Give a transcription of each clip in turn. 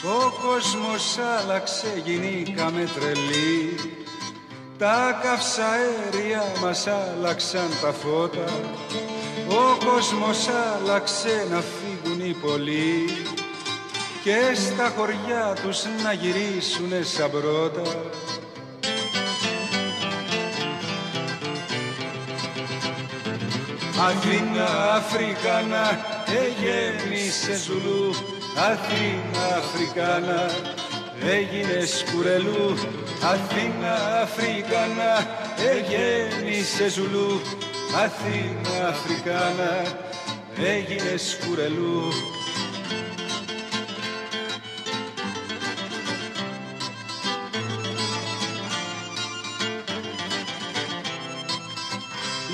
Ο κόσμος άλλαξε, γίνηκαμε τρελοί. Τα καυσαέρια μας άλλαξαν τα φώτα. Ο κόσμος άλλαξε, να φύγουν οι πολλοί και στα χωριά τους να γυρίσουνε σαν πρώτα. Αθήνα Αφρικάνα, γέμισε Ζουλού. Αθήνα Αφρικάνα, έγινες κουρελού. Αθήνα Αφρικάνα, γέμισε Ζουλού. Αθήνα Αφρικάνα, έγινες κουρελού.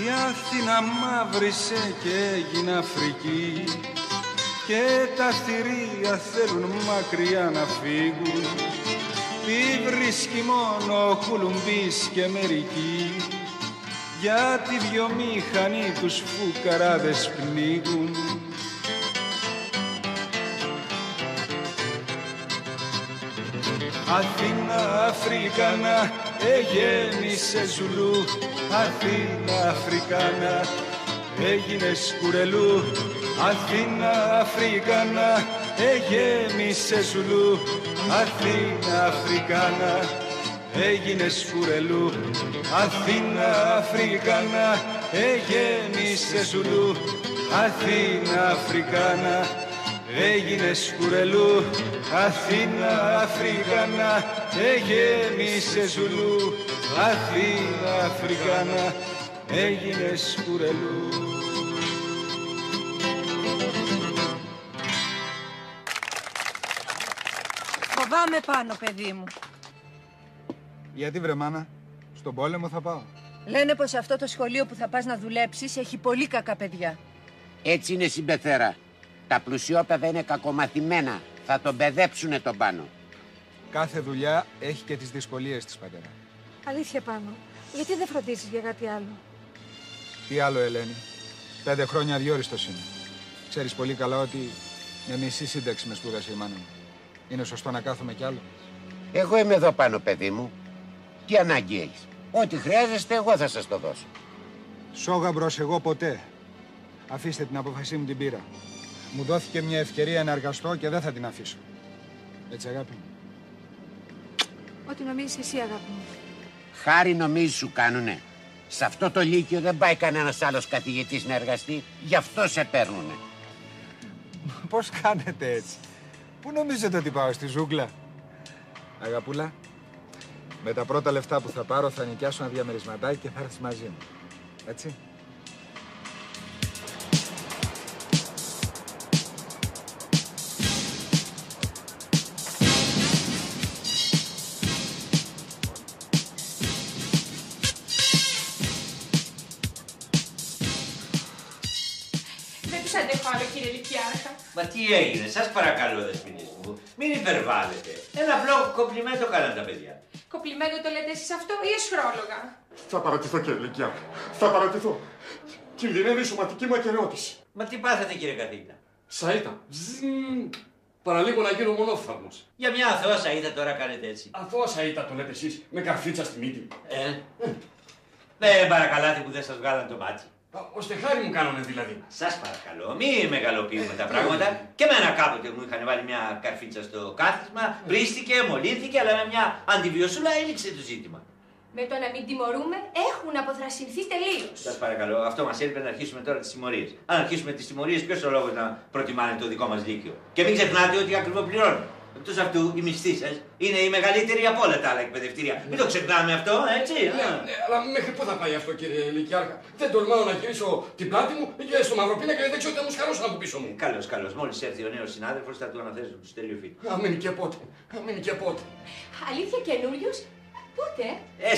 Η Αθήνα μαύρισε και έγινε Αφρική και τα θηρία θέλουν μακριά να φύγουν. Τι βρίσκει μόνο ο Κουλουμπής και μερικοί, για τη βιομηχανή τους φουκαράδες πνίγουν. Αθήνα Αφρικάνα, γέμισε Ζουλού. Αθήνα Αφρικάνα, έγινες κουρελού. Αθήνα Αφρικάνα, γέμισε Ζουλού. Αθήνα Αφρικάνα, έγινες κουρελού. Αθήνα Αφρικάνα, γέμισε Ζουλού. Αθήνα Αφρικάνα, έγινες κουρελού. Αθήνα Αφρικάνα, γέμισε Ζουλού. Αθήνα Αφρικάνα, έγινες κουρελού. Φοβάμαι πάνω, παιδί μου. Γιατί βρε μάνα, στον πόλεμο θα πάω. Λένε πως αυτό το σχολείο που θα πας να δουλέψεις έχει πολύ κακά παιδιά. Έτσι είναι, συμπεθέρα. Τα πλουσιόπαιδα είναι κακομαθημένα. Θα τον παιδέψουνε τον Πάνο. Κάθε δουλειά έχει και τις δυσκολίες της, πατέρα. Αλήθεια, Πάνο. Γιατί δεν φροντίζεις για κάτι άλλο? Τι άλλο, Ελένη. 5 χρόνια αδιόριστος είναι. Ξέρεις πολύ καλά ότι με μισή σύνταξη με σπούδασε η μάνα μου. Είναι σωστό να κάθομαι κι άλλο? Εγώ είμαι εδώ πάνω, παιδί μου. Τι ανάγκη έχεις? Ό,τι χρειάζεστε, εγώ θα σας το δώσω. Σόγαμπρος εγώ ποτέ. Αφήστε την απόφασή μου, την πήρα. Μου δόθηκε μια ευκαιρία να εργαστώ και δεν θα την αφήσω. Έτσι, αγάπη μου? Ό,τι νομίζεις εσύ, αγάπη μου. Χάρη νομίζεις σου κάνουνε? Σε αυτό το λύκειο δεν πάει κανένας άλλος καθηγητής να εργαστεί. Γι' αυτό σε παίρνουνε. Πώς κάνετε έτσι? Πού νομίζετε ότι πάω, στη ζούγκλα? Αγαπούλα, με τα πρώτα λεφτά που θα πάρω θα νοικιάσω ένα διαμερισματάκι και θα έρθεις μαζί μου. Έτσι? Δεν τους αντέχω άλλο, κύριε Λυκιάρχα. Μα τι έγινε, σας παρακαλώ, δεσποινής μου, μην υπερβάλλετε. Ένα απλό κομπλιμέντο κάναν τα παιδιά. Κομπλιμέντο το λέτε εσείς αυτό ή εσχρόλογα? Θα παρατηθώ, κύριε Λυκιάρχα. Θα παρατηθώ. Κινδυνεύει η σωματική μου ακεραιότηση. Μα τι πάθατε, κύριε καθηγητά? Σαΐτα. Παραλίγο να γίνω μονόφθαλμος. Για μια αθώα σαΐτα τώρα κάνετε έτσι. Αθώα σαΐτα το λέτε εσείς, με καρφίτσα στη μύτη. Δεν παρακαλάτε που δεν σας βγάλαν το μάτι. Ώστε χάρη μου κάνανε δηλαδή. Σας παρακαλώ, μην μεγαλοποιούμε τα πράγματα. Και εμένα κάποτε μου είχαν βάλει μια καρφίτσα στο κάθισμα, πρίστηκε, μολύνθηκε, αλλά με μια αντιβιωσούλα έληξε το ζήτημα. Με το να μην τιμωρούμε έχουν αποθρασινθεί τελείως. Σας παρακαλώ, αυτό μας έλειπε να αρχίσουμε τώρα τις τιμωρίες. Αν αρχίσουμε τις τιμωρίες, ποιος ο λόγος να προτιμάνε το δικό μας λύκειο? Και μην ξεχνάτε ότι ακριβοπληρώνουν. Εκτός αυτού, η μισθή σας είναι η μεγαλύτερη από όλα τα άλλα εκπαιδευτήρια. Μην το ξεχνάμε αυτό, έτσι. Ναι, αλλά μέχρι πού θα πάει αυτό, κύριε Λυκιάρχα? Δεν τολμάω να γυρίσω την πλάτη μου και στο Μαυροπίνα και δεν ξέρω τι θα μου σκαρώσουν από πίσω μου. Καλώς. Μόλις έρθει ο νέος συνάδελφος θα του αναθέσω το στέλιο. Αμήν και πότε. Αλήθεια, καινούριος? Πότε?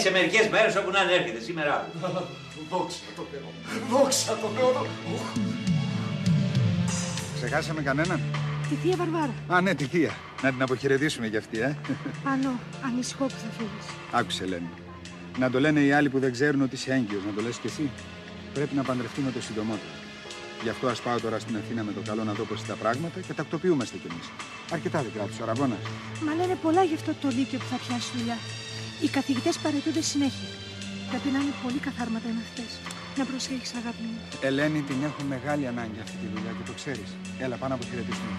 Σε μερικές μέρες όπου να έρχεται, σήμερα αύριο. Δόξα τω Θεώ. Δόξα τω Θεώ. Ξεχάσαμε κανέναν? Τη θεία Βαρβάρα. Α, ναι, τη θεία. Να την αποχαιρετήσουμε κι αυτή, Πάνω, ανησυχώ που θα φύγεις. Άκουσε, Ελένη. Να το λένε οι άλλοι που δεν ξέρουν ότι είσαι έγκυος, να το λες κι εσύ. Πρέπει να παντρευτούμε το συντομότερο. Γι' αυτό ας πάω τώρα στην Αθήνα με το καλό να δω πώς είναι τα πράγματα και τακτοποιούμαστε κι εμείς. Αρκετά δεν κράτησε ο Αραβώνας. Μα λένε πολλά γι' αυτό το λύκειο που θα πιάσει δουλειά. Οι καθηγητές παραιτούνται συνέχεια. Πρέπει να είναι πολύ καθάρματα οι μαθητές. Να προσέχεις, αγάπη μου. Ελένη, την έχω μεγάλη ανάγκη αυτή τη δουλειά και το ξέρεις. Έλα, πάνω από χαιρετήσουμε.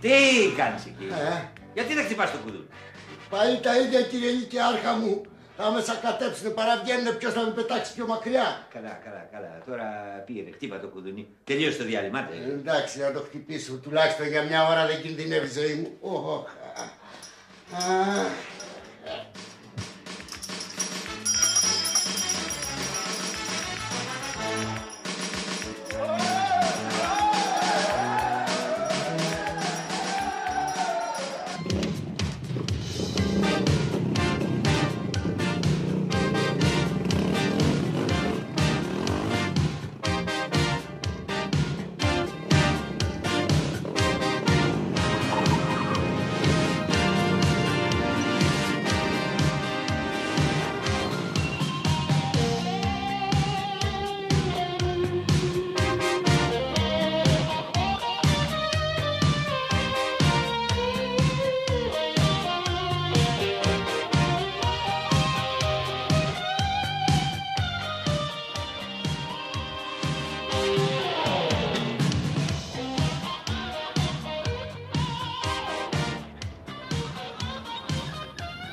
Τι κάνεις εκεί? Γιατί δεν χτυπάς το κουδούνι? Πάλι τα ίδια, κύριε Λυκιάρχα μου. Θα με σακατέψουνε, παραβγαίνουνε, ποιος θα με πετάξει πιο μακριά. Καλά. Τώρα πήγαινε, χτύπα το κουδούνι. Τελείωσε το διάλειμμα. Εντάξει, να το χτυπήσω. Τουλάχιστον για μια ώρα δεν κινδυνεύει η ζωή μου.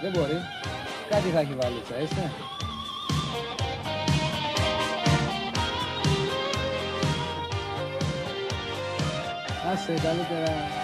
Δεν μπορεί. Κάτι θα έχει βάλει, θα είστε. Άσε, καλύτερα.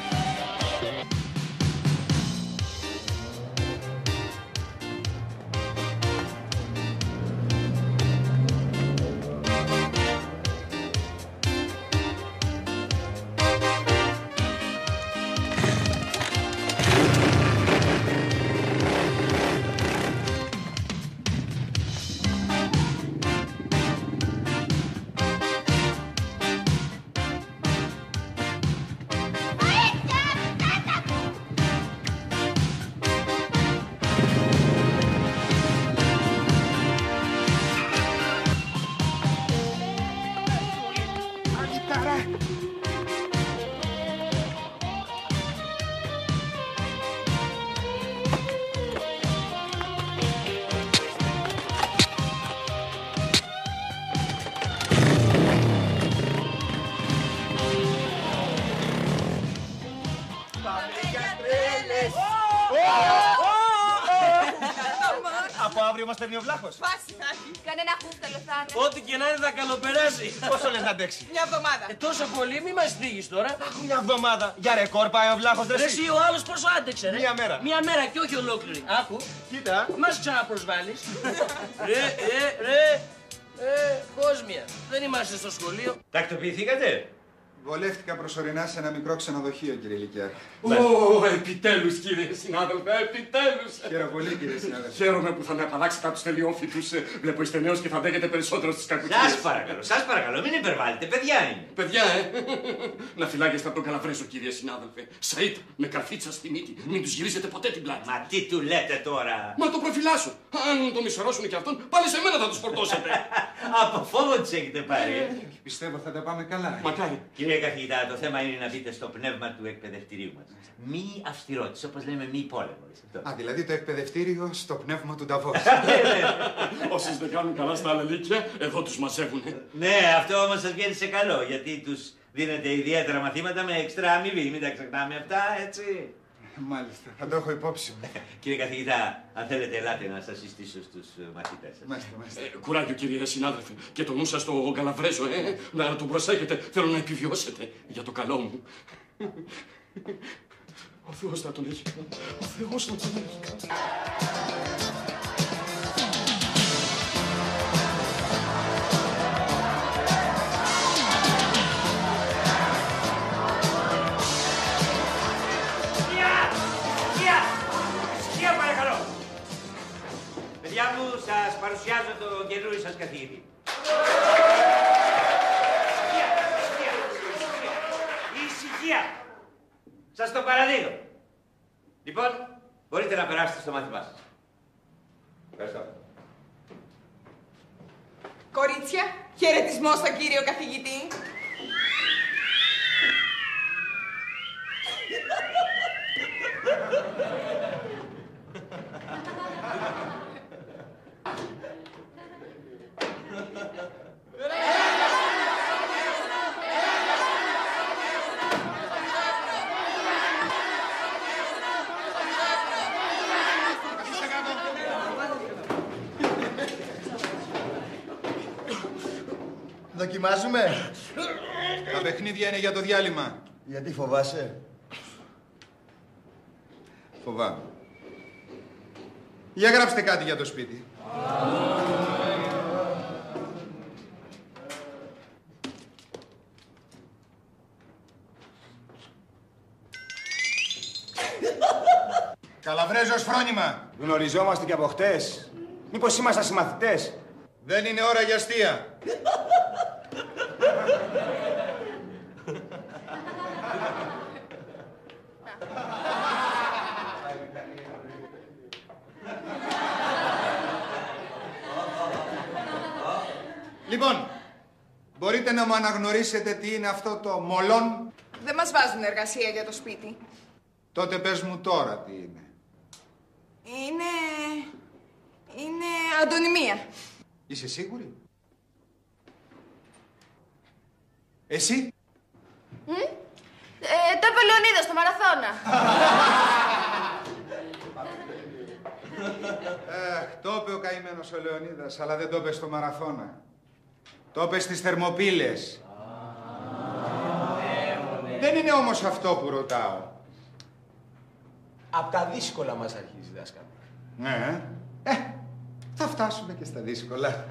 Από αύριο μας παίρνει ο βλάχος. Πάση θα έχει. Κανένα χούφταλο θα είναι. Ό,τι και να είναι θα καλοπεράσει. Πόσο λες να αντέξει? Μια εβδομάδα. Τόσο πολύ, μη μας θίγεις τώρα. Αχ, μια εβδομάδα. Για ρεκόρ πάει ο βλάχος, Ρε εσύ ο άλλος πόσο άντεξε, ρε. Μια μέρα. Μια μέρα και όχι ολόκληρη. Άκου. Κοίτα. Μας ξαναπροσβάλλεις. Ρε. Κόσμια. Δεν είμαστε στο σχολείο. Τακτοποιηθήκατε? Βολεύτηκα προσωρινά σε ένα μικρό ξενοδοχείο, κύριε Λυκιάρχα. Επιτέλους, κύριε συνάδελφε, επιτέλους. Χαίρομαι πολύ, κύριε συνάδελφε. Χαίρομαι που θα με απαλλάξετε από τους τελειόφοιτους. Βλέπω είστε νέος και θα δέχετε περισσότερο στις κακουχίες. Σας παρακαλώ, μην υπερβάλλετε, παιδιά είναι. Παιδιά, να φυλάγεστε από τον Καλαβρέζο, κύριε συνάδελφε. Σαΐτ, με καρφίτσα στη μύτη. Μην τους γυρίσετε ποτέ την πλάτη. Μα τι του λέτε τώρα? Μα το προφυλάσσω. Αν το μισορώσουν και αυτόν, πάλι σε μένα θα τους φορτώσετε. Από φόβο τους έχετε πάρει. Πιστεύω θα τα πάμε καλά. Μακάρι. Κύριε καθηγητά, το θέμα είναι να μπείτε στο πνεύμα του εκπαιδευτηρίου μας. Μη αυστηρότης, όπως λέμε, μη πόλεμος. Α, δηλαδή το εκπαιδευτήριο στο πνεύμα του Νταβός. Όσοι δεν κάνουν καλά στα άλλα λύκεια, εδώ τους μαζεύουν. Ναι, αυτό όμως σας βγαίνει σε καλό, γιατί τους δίνετε ιδιαίτερα μαθήματα με εξτρά αμοιβή. Μην τα ξεχνάμε αυτά, έτσι. Μάλιστα, θα το έχω υπόψη μου. Κύριε καθηγητά, αν θέλετε, ελάτε να σας συστήσω στους μαθητές σας. Μάλιστα. Κουράγιο, κύριε συνάδελφε. Και το νου σας το Καλαβρέζο, να τον προσέχετε. Θέλω να επιβιώσετε για το καλό μου. Ο Θεός να τον έχει. Ο Θεός να τον έχει. Παιδιά μου, σας παρουσιάζω τον καινούριο σας καθηγητή. Ησυχία! Σας το παραδίνω. Λοιπόν, μπορείτε να περάσετε στο μάθημά σας. Ευχαριστώ. Κορίτσια, χαιρετισμό στον κύριο καθηγητή. Δοκιμάζουμε. Τα παιχνίδια είναι για το διάλειμμα. Γιατί φοβάσαι? Φοβάμαι. Για γράψτε κάτι για το σπίτι. Καλαβρέζος φρόνημα. Γνωριζόμαστε και από χτες. Μήπως ήμασταν συμμαθητές? Δεν είναι ώρα για αστεία. Λοιπόν, μπορείτε να μου αναγνωρίσετε τι είναι αυτό το μολόν? Δεν μας βάζουν εργασία για το σπίτι. Τότε πες μου τώρα τι είναι. Είναι αντωνυμία. Είσαι σίγουρη? Εσύ? Το είπε ο Λεωνίδας στο μαραθώνα. Το είπε ο καημένος ο Λεωνίδας, αλλά δεν το είπε στο μαραθώνα. Το είπε στις Θερμοπύλες. Δεν είναι όμως αυτό που ρωτάω. Απ' τα δύσκολα μας αρχίζει, δάσκαλο. Ναι. Θα φτάσουμε και στα δύσκολα.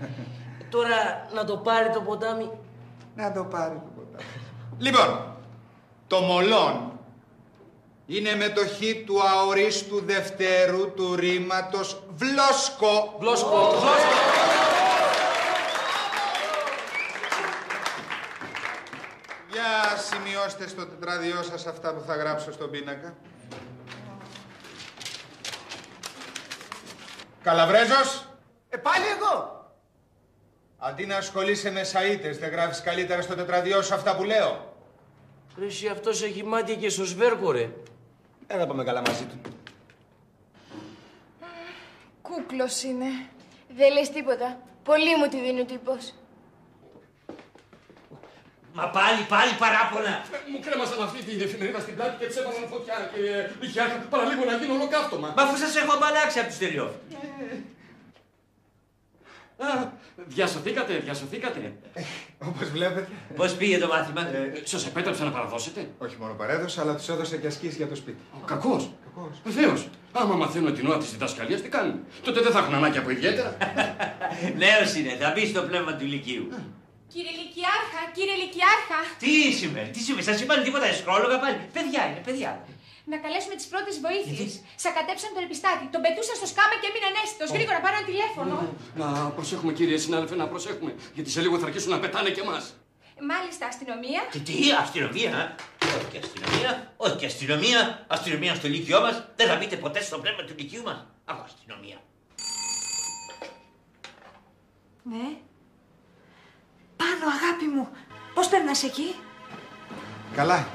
Τώρα να το πάρει το ποτάμι. Να το πάρει το ποτάμι. Λοιπόν, το μολόν είναι μετοχή του αορίστου δευτέρου του ρήματος βλόσκο. Βλόσκο. Για σημειώστε στο τετράδιό σας αυτά που θα γράψω στον πίνακα. Καλαβρέζος. Πάλι εγώ. Αντί να ασχολείσαι με σαΐτες, δεν γράφεις καλύτερα στο τετράδιό σου αυτά που λέω? Ρε εσύ αυτός έχει μάτια και στο σβέρκο, ρε. Δεν θα πάμε καλά μαζί του. Κούκλος είναι. Δεν λες τίποτα. Πολύ μου τη δίνει ο τύπος. Μα πάλι παράπονα. Μου κρέμασαν αυτή την εφημερίδα στην πλάτη και της έβαλαν φωτιά, κύριε Λυκιάρχα. Παραλίγο να γίνει ολοκαύτωμα. Μα αφού σας έχω απαλλάξει από τους τελειόφ. Διασωθήκατε. Όπως βλέπετε. Πώς πήγε το μάθημα? Σας επέτρεψε να παραδώσετε? Όχι μόνο παρέδωσα, αλλά τους έδωσα και ασκήσεις για το σπίτι. Κακός. Βεβαίως. Άμα μαθαίνω την ώρα της διδασκαλίας, τι κάνουν? Τότε δεν θα έχουν ανάγκη από ιδιαίτερα. Νέος είναι, θα μπει στο πνεύμα του Λυκείου. Κύριε Λυκιάρχα. Τι σημαίνει, σας είπαν τίποτα εσχρόλογα πάλι? Παιδιά είναι, παιδιά. Να καλέσουμε τις πρώτες βοήθειες. Σακατέψαν τον επιστάτη, τον πετούσαν στο σκάμα και έμεινε ανέστητος. Γρήγορα πάρω ένα τηλέφωνο. Να προσέχουμε, κύριε συνάδελφε, να προσέχουμε. Γιατί σε λίγο θα αρχίσουν να πετάνε και εμάς. Μάλιστα, αστυνομία. Τι, αστυνομία? Όχι αστυνομία, όχι αστυνομία. Αστυνομία στο Λύκειό μας. Δεν θα μπείτε ποτέ στο πνεύμα του Λυκείου μας. Αχ, αστυνομία. Ναι. Πάνω, αγάπη μου. Πώς περνάς εκεί? Καλά.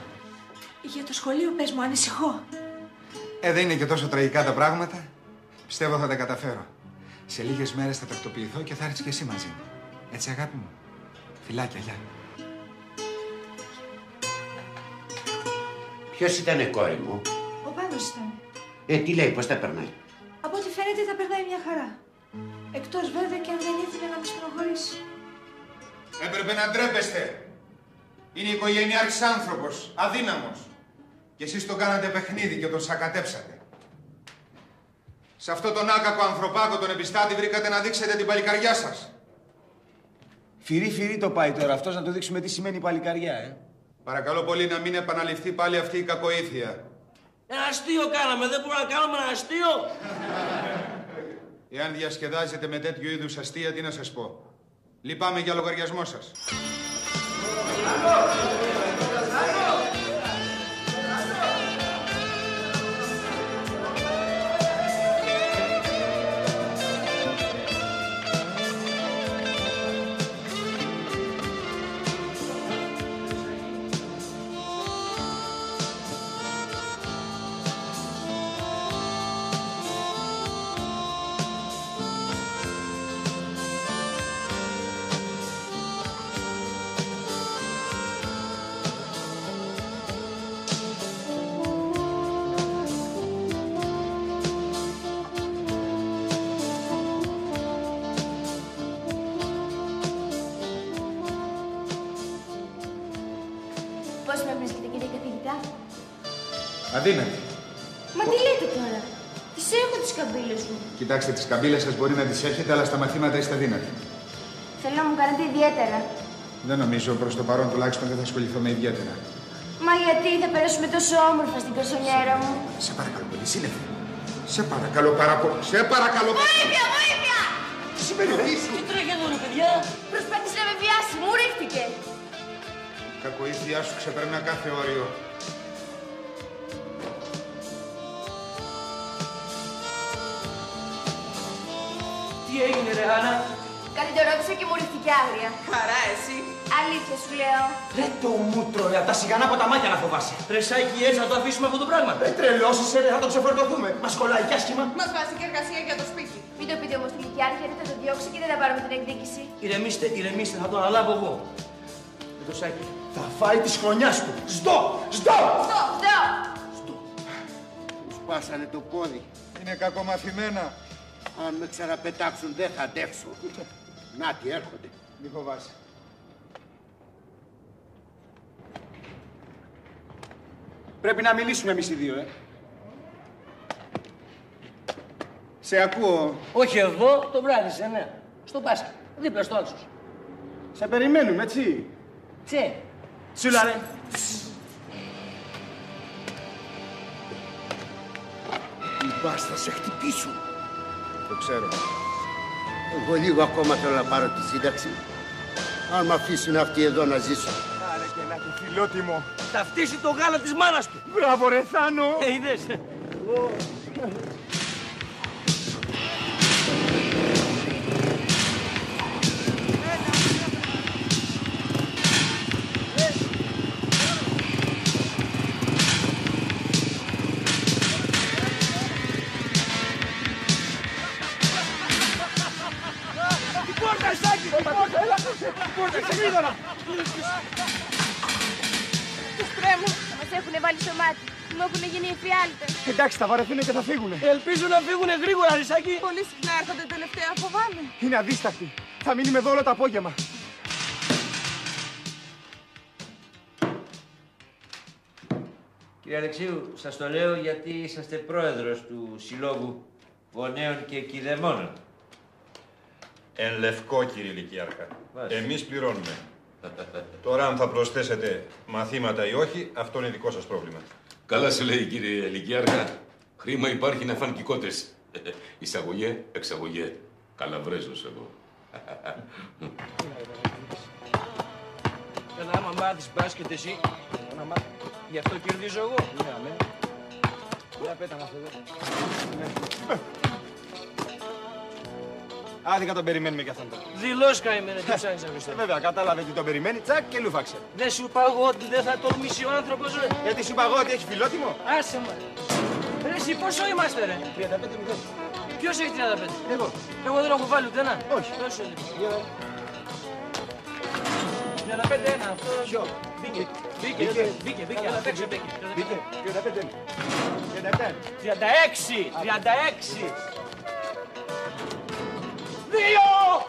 Για το σχολείο πες μου, ανησυχώ. Δεν είναι και τόσο τραγικά τα πράγματα. Πιστεύω θα τα καταφέρω. Σε λίγες μέρες θα τακτοποιηθώ και θα έρθεις και εσύ μαζί μου. Έτσι, αγάπη μου. Φιλάκια, γεια. Ποιος ήτανε, κόρη μου? Ο Πάνος. ήταν. Τι λέει, πώς τα περνάει? Από ό,τι φαίνεται τα περνάει μια χαρά. Εκτός βέβαια και αν δεν ήθελε να με στενοχωρήσει. Έπρεπε να ντρέπεστε. Είναι οικογενειάρχης άνθρωπος, αδύναμος. Και εσείς τον κάνατε παιχνίδι και τον σακατέψατε. Σε αυτό τον άκακο ανθρωπάκο τον επιστάτη βρήκατε να δείξετε την παλικαριά σας. Φυρί το πάει τώρα αυτός να του δείξουμε τι σημαίνει παλικαριά, Παρακαλώ πολύ να μην επαναληφθεί πάλι αυτή η κακοήθεια. Ένα αστείο κάναμε, δεν μπορούμε να κάνουμε ένα αστείο. Εάν διασκεδάζετε με τέτοιου είδους αστεία, τι να σας πω. Λυπάμαι για λογαριασμό σας. Πώς με βρίσκετε, κύριε καθηγητά? Αδύνατη. Μα τι λέτε τώρα? Τις έχω τις καμπύλες μου. Κοιτάξτε, τις καμπύλες σας μπορεί να τις έχετε, αλλά στα μαθήματα είστε αδύνατοι. Θέλω να μου κάνετε ιδιαίτερα. Δεν νομίζω, προς το παρόν τουλάχιστον δεν θα ασχοληθώ με ιδιαίτερα. Μα γιατί θα περάσουμε τόσο όμορφα στην καρσονιέρα μου? Σε παρακαλώ πολύ, σύννεφε. Σε παρακαλώ πάρα πολύ. Σε παρακαλώ. Βοήθεια, βοήθεια! Τι σημαίνει αυτό? Τι τρέχει εδώ, ρε παιδιά? Προσπάθησε να με βιάσει, μου ρίχτηκε. Η κακοήθειά σου ξεπερνά κάθε όριο. Τι έγινε, ρε Άννα? Κάτι το ρώτησα και μου ρίχτηκε άγρια. Χαρά, εσύ. Αλήθεια σου λέω. Ρε το μούτρο, ρε, απ' τα σιγανά από τα μάτια να φοβάσαι. Ρε Σάκη, έτσι να το αφήσουμε αυτό το πράγμα. Τρελώσεις, δεν θα το ξεφορτωθούμε. Μας κολλάει κι άσχημα. Μας βάζει και εργασία για το σπίτι. Μην το πείτε όμως στη Λυκιάρχη, γιατί θα το διώξει και δεν θα πάρουμε την εκδίκηση. Ηρεμήστε, θα τον αναλάβω εγώ. Με το Σάκη. Θα φάει της χρονιάς του. Σδό! Στο! Του σπάσανε το πόδι. Είναι κακομαθημένα. Αν με ξαναπετάξουν δεν θα αντέξω. Να τι έρχονται. Μη φοβάσαι. Πρέπει να μιλήσουμε εμείς οι δύο, Σε ακούω. Όχι εδώ, το βράδυ σε 9. Στο μπάσκετ, δίπλα στο Άλσος. Σε περιμένουμε, έτσι. Τσε. Τσούλα, ρε. Οι μπας θα σε χτυπήσουν. Το ξέρω. Εγώ λίγο ακόμα θέλω να πάρω τη σύνταξη. Αν μ' αφήσουν αυτοί εδώ να ζήσω. Άρε και να τη φιλότιμο. Θα φτύσει το γάλα της μάνας του. Μπράβο, ρε Θάνο. Είδες. Τους τρέμουν. Θα μας έχουνε βάλει στο μάτι. Μου έχουνε γίνει εφιάλτες. Εντάξει, θα βαρεθούν και θα φύγουνε. Ελπίζω να φύγουνε γρήγορα, Ρισάκη. Πολύ συχνά έρχονται τελευταία, φοβάμαι. Είναι αδίσταχτη. Θα μείνουμε εδώ όλο το απόγευμα. Κύριε Αλεξίου, σας το λέω γιατί είσαστε πρόεδρος του Συλλόγου Γονέων και Κηδεμόνων. Εν λευκό, κύριε Λυκιάρχα. Εμείς πληρώνουμε. Τώρα, αν θα προσθέσετε μαθήματα ή όχι, αυτό είναι δικό σας πρόβλημα. Καλά σε λέει, κύριε Λυκιάρχα. Χρήμα υπάρχει να φάνε κικότες. Εισαγωγέ, εξαγωγέ. Καλαβρέζος εγώ. Καλά, άμα μάθεις μπάσκετ εσύ, γι' αυτό κερδίζω εγώ. Ναι. Για πέτα μας εδώ. Άδικα τον περιμένουμε κι αυτόν τώρα. Δηλώς καημένε, τι ψάχνεις να πιστεύω. Βέβαια, κατάλαβε τι τον περιμένει, τσακ και λούφαξε. Δεν σου είπα εγώ ότι δεν θα τολμήσει ο άνθρωπος, ρε. Γιατί σου είπα εγώ ότι έχει φιλότιμο. Άσε μα. Ρε εσύ πόσο είμαστε, ρε. 35-0. Ποιος έχει 35? Εγώ. Εγώ δεν έχω βάλει ούτε ένα. Όχι. Δώσε λίγο. 35-1 αυτός. Ποιο? Μπήκε, αλλά παίξε, μπήκε. 35. 36. 2!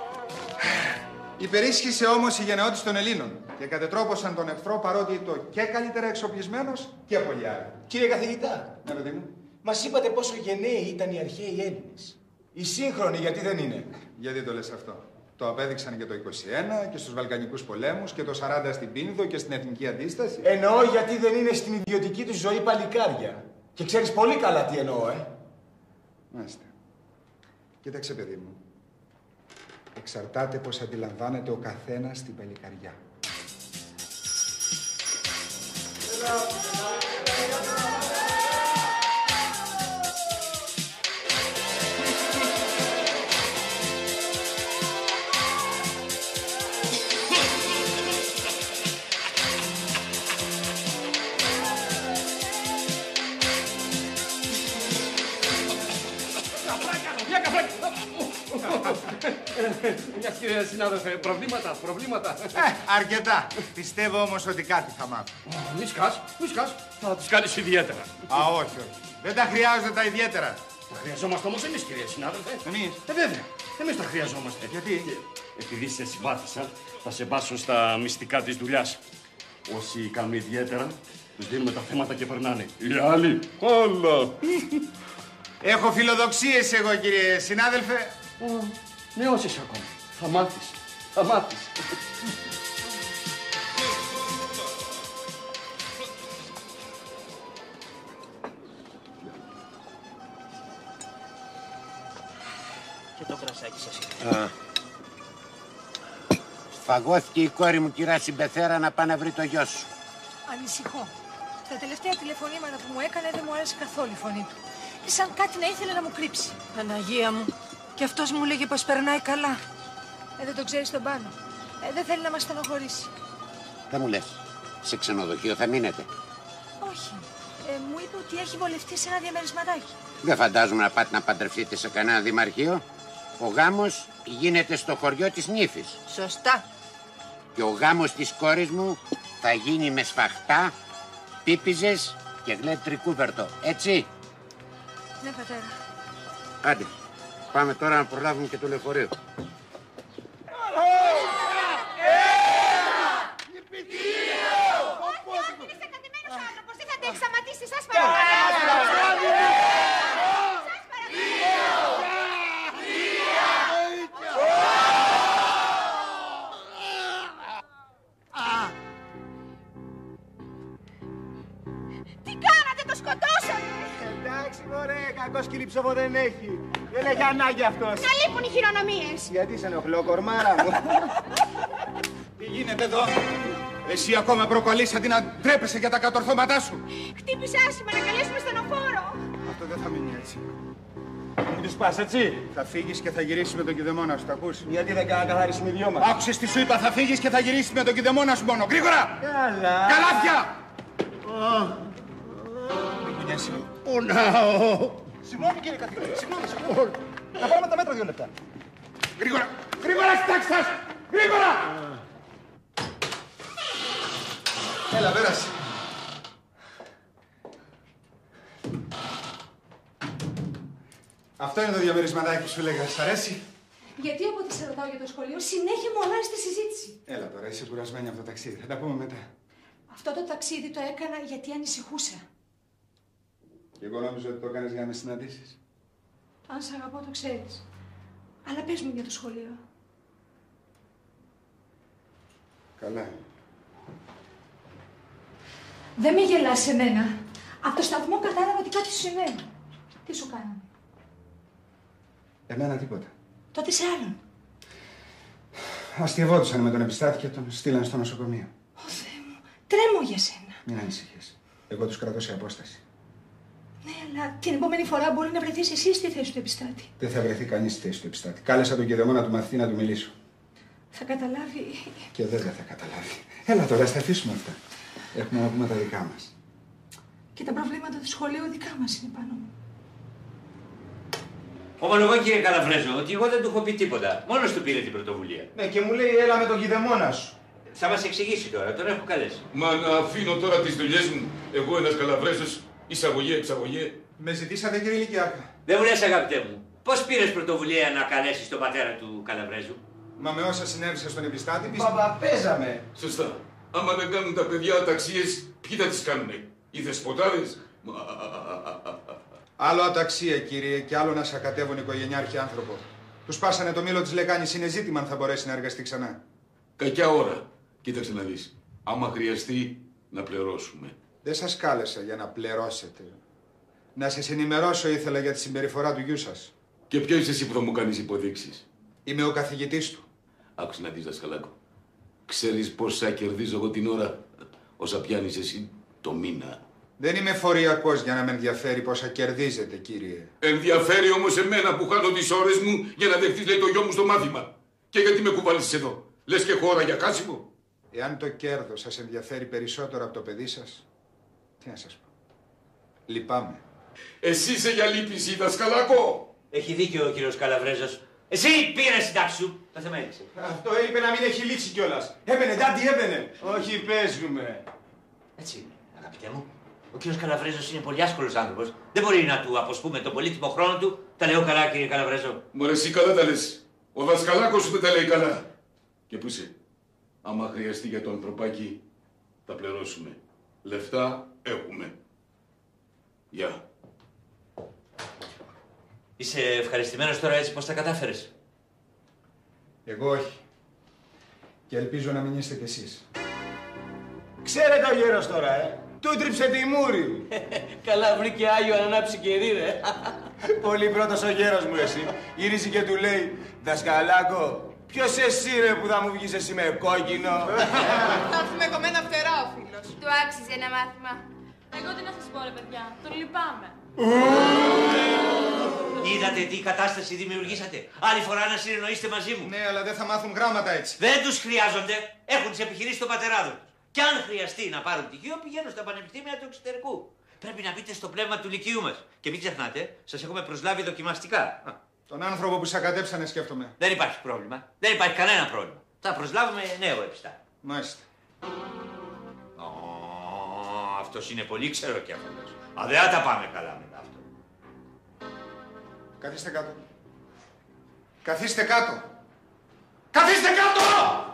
Υπερίσχυσε όμως η γενναιότης των Ελλήνων και κατετρόπωσαν τον εχθρό παρότι ήταν και καλύτερα εξοπλισμένος και πολύ άλλο. Κύριε καθηγητά, Ναι, παιδί μου. μας είπατε πόσο γενναίοι ήταν οι αρχαίοι Έλληνες. Οι σύγχρονοι γιατί δεν είναι? Γιατί το λες αυτό? Το απέδειξαν και το 21 και στους Βαλκανικούς πολέμους και το 40 στην Πίνδο και στην Εθνική Αντίσταση. Εννοώ γιατί δεν είναι στην ιδιωτική του ζωή παλικάρια. Και ξέρεις πολύ καλά τι εννοώ, Μάλιστα. Κοίταξε, παιδί μου. Εξαρτάται πώς αντιλαμβάνεται ο καθένας την παλικαριά. Μια κύριε συνάδελφε, προβλήματα. Αρκετά. Πιστεύω όμως ότι κάτι θα μάθω. Μη σκάς. Θα τις κάνεις ιδιαίτερα. Όχι. Δεν τα χρειάζονται τα ιδιαίτερα. Τα χρειαζόμαστε όμως εμείς, κύριε συνάδελφε. Εμείς. Βέβαια. Εμείς τα χρειαζόμαστε. Γιατί? Επειδή σε συμπάθησα, θα σε βάσω στα μυστικά της δουλειάς. Όσοι κάνουν ιδιαίτερα, τους δίνουμε τα θέματα και περνάνε. Οι άλλοι, όλα. Έχω φιλοδοξίες εγώ, κύριε συνάδελφε. Νεώσεις ακόμα. Θα μάθεις. Και το κρασάκι σας. Φαγώθηκε η κόρη μου, κυρά Συμπεθέρα, να πάει να βρει το γιο σου. Ανησυχώ. Στα τελευταία τηλεφωνήματα που μου έκανε δεν μου άρεσε καθόλου η φωνή του. Σαν κάτι να ήθελε να μου κρύψει. Παναγία μου. Και αυτός μου λέγε πως περνάει καλά. Δεν το ξέρεις τον Πάνο. Δεν θέλει να μας στενοχωρήσει. Δεν μου λες. Σε ξενοδοχείο θα μείνετε? Όχι. Μου είπε ότι έχει βολευτεί σε ένα διαμερισματάκι. Δεν φαντάζομαι να πάτε να παντρευτείτε σε κανένα δημαρχείο. Ο γάμος γίνεται στο χωριό της Νύφης. Σωστά. Και ο γάμος της κόρης μου θα γίνει με σφαχτά, πίπιζες και γλέτρι κούβερτο. Έτσι. Ναι, πατέρα. Άντε. Πάμε τώρα να προλάβουμε και το λεωφορείο. Κακός κυλιψόβο δεν έχει. Δεν έχει ανάγκη αυτός. Να λείπουν οι χειρονομίες. Γιατί σε ενοχλώ, κορμάρα μου. Τι γίνεται εδώ? Εσύ ακόμα προκαλείς αντί να ντρέπεσαι για τα κατορθώματά σου. Χτύπησε άσχημα να καλέσουμε στενοφόρο. Αυτό δεν θα μείνει έτσι. Μου τις πας, έτσι. Θα φύγεις και θα γυρίσεις με τον κηδεμόνα σου, τα ακούς? Γιατί δεν κάνα καθαρίσουμε οι δυο μας? Άκουσες τι σου είπα, θα φύγεις και θα γυρίσεις με τον κηδεμόνα σου μόνο. Γρήγορα! Καλά. Καλάθια! Μην κουνιάσαι. Πονάω. Συγγνώμη, κύριε καθηγητή. Συγγνώμη. Να πάρουμε τα μέτρα 2 λεπτά. Γρήγορα! Γρήγορα στη τάξη σας! Γρήγορα! Έλα, πέρασε. Αυτό είναι το διαμερισματάκι που σου έλεγα. Σ' αρέσει? Γιατί όποτε σε ρωτάω για το σχολείο, συνέχεια μου αλλάζει τη συζήτηση. Έλα τώρα, είσαι κουρασμένη από το ταξίδι. Θα τα πούμε μετά. Αυτό το ταξίδι το έκανα γιατί ανησυχούσα. Και εγώ νόμιζα ότι το έκανες για να με συναντήσεις. Αν σ' αγαπώ, το ξέρεις. Αλλά πες μου για το σχολείο. Καλά. Δεν με γελάς σε μένα. Από το σταθμό κατάλαβα ότι κάτι σου συμβαίνει. Τι σου κάνανε? Εμένα τίποτα. Τότε σε άλλον. Αστειευόντουσαν με τον επιστάτη και τον στείλαν στο νοσοκομείο. Ω Θεέ μου, τρέμω για σένα. Μην ανησυχείς. Εγώ τους κρατώ σε απόσταση. Ναι, αλλά την επόμενη φορά μπορεί να βρεθείς εσύ στη θέση του επιστάτη. Δεν θα βρεθεί κανείς στη θέση του επιστάτη. Κάλεσα τον κηδεμόνα του μαθητή να του μιλήσω. Θα καταλάβει. Και δεν θα καταλάβει. Έλα τώρα, ας τα αφήσουμε αυτά. Έχουμε να πούμε τα δικά μας. Και τα προβλήματα του σχολείου δικά μας είναι πάνω μου. Ομολογώ, κύριε Καλαφρέζο, ότι εγώ δεν του έχω πει τίποτα. Μόνος του πήρε την πρωτοβουλία. Ναι, και μου λέει έλα με τον κηδεμόνα σου. Θα μας εξηγήσει τώρα, τον έχω καλέσει. Μα να αφήνω τώρα τις δουλειές μου, εγώ ένας Καλαβρέζος, εισαγωγή, εξαγωγή. Με ζητήσατε, κύριε Λυκιάρχα. Δεν μου λες, αγαπητέ μου, πώς πήρες πρωτοβουλία να καλέσεις τον πατέρα του Καλαβρέζου? Μα με όσα συνέβησαν στον επιστάτη, Παίζαμε. Σωστά. Άμα δεν κάνουν τα παιδιά ταξίες, ποιοι θα τις κάνουνε? Οι δεσποτάδες? Άλλο αταξία, κύριε, και άλλο να σακατεύουν οικογενειάρχη άνθρωπο. Του πάσανε το μήλο της λεκάνης, είναι ζήτημα αν θα μπορέσει να εργαστεί ξανά. Κακιά ώρα. Κοίταξε να δεις. Άμα χρειαστεί, να πληρώσουμε. Δεν σας κάλεσα για να πληρώσετε. Να σας ενημερώσω ήθελα για τη συμπεριφορά του γιού σας. Και ποιο είσαι εσύ που θα μου κάνεις υποδείξεις? Είμαι ο καθηγητής του. Άκουσε να δεις, δασκαλάκο. Ξέρεις πόσα κερδίζω εγώ την ώρα όσα πιάνεις εσύ το μήνα? Δεν είμαι φοριακός για να με ενδιαφέρει πόσα κερδίζετε, κύριε. Ενδιαφέρει όμως εμένα που χάνω τις ώρες μου για να δεχτείς, λέει, το γιο μου στο μάθημα. Και γιατί με κουβάλεις εδώ? Λες και χώρα για κάσιμο? Εάν το κέρδος σας ενδιαφέρει περισσότερο από το παιδί σας, τι να σας πω. Λυπάμαι. Εσύ είσαι για λύπηση, δασκαλάκο. Έχει δίκιο ο κύριος Καλαβρέζος. Εσύ πήρες συντάξη σου. Το θέμα έλειξε. Αυτό είπε να μην έχει λήξει κιόλας. Έμπαινε, ντάντι, έμπαινε. Όχι, παίζουμε. Έτσι είναι, αγαπητέ μου. Ο κύριος Καλαβρέζος είναι πολύ άσχολος άνθρωπος. Δεν μπορεί να του αποσπούμε τον πολύτιμο χρόνο του. Τα λέω καλά, κύριε Καλαβρέζο? Μωρέ, εσύ καλά τα λες. Ο δασκαλάκος σου δεν τα λέει καλά. Και πού είσαι? Άμα χρειαστεί για το ανθρωπάκι, θα πληρώσουμε. Λεφτά έχουμε. Γεια. Είσαι ευχαριστημένος τώρα έτσι πως τα κατάφερες? Εγώ όχι. Και ελπίζω να μην είστε κι εσείς. Ξέρετε ο γέρος τώρα, Του τρίψε τη μούρη. Καλά βρήκε Άγιο να ανάψει κερί, ρε. Πολύ πρώτος ο γέρος μου, εσύ. Γυρίζει και του λέει, δασκαλάκο, ποιος εσύ ρε που θα μου βγεις εσύ με κόκκινο? Θα έρθει με κομμένα φτερά ο φίλος. Του άξιζε ένα μάθημα. Εγώ τι να σας πω, ρε παιδιά, τον λυπάμαι. Είδατε τι κατάσταση δημιουργήσατε? Άλλη φορά να συνεννοείστε μαζί μου. Ναι, αλλά δεν θα μάθουν γράμματα έτσι. Δεν τους χρειάζονται. Έχουν τις επιχειρήσεις των πατεράδων τους. Κι αν χρειαστεί να πάρουν πτυχίο, πηγαίνουν στα πανεπιστήμια του εξωτερικού. Πρέπει να μπείτε στο πνεύμα του λυκείου μας. Και μην ξεχνάτε, σας έχουμε προσλάβει δοκιμαστικά. Τον άνθρωπο που σακατέψανε σκέφτομαι. Δεν υπάρχει πρόβλημα. Δεν υπάρχει κανένα πρόβλημα. Θα προσλάβουμε νέο επιστάτη. Μάλιστα. Αυτός είναι πολύ ξεροκέφαλος. Α, δεν θα τα πάμε καλά μετά αυτό. Καθίστε κάτω. Καθίστε κάτω. Καθίστε κάτω!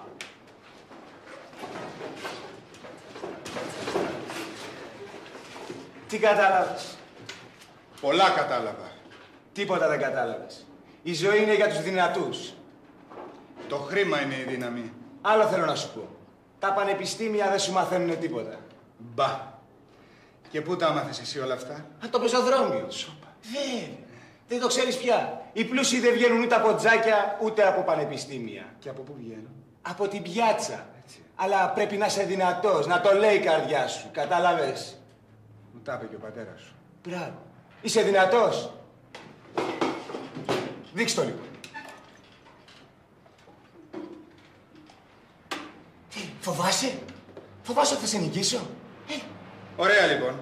Τι κατάλαβες? Πολλά κατάλαβα. Τίποτα δεν κατάλαβες. Η ζωή είναι για τους δυνατούς. Το χρήμα είναι η δύναμη. Άλλο θέλω να σου πω. Τα πανεπιστήμια δεν σου μαθαίνουν τίποτα. Μπα. Και πού τα άμαθες εσύ όλα αυτά? Από το πεζοδρόμιο. Σόπα. Δεν το ξέρεις πια. Οι πλούσιοι δεν βγαίνουν ούτε από τζάκια ούτε από πανεπιστήμια. Και από πού βγαίνουν? Από την πιάτσα. Έτσι. Αλλά πρέπει να είσαι δυνατός, να το λέει η καρδιά σου. Κατάλαβες? Μου τα είπε και ο πατέρας σου. Μπράβο. Είσαι δυνατός. Δείξ' το λοιπόν. Τι, φοβάσαι? Φοβάσαι ότι θα σε νικήσω? Ωραία λοιπόν.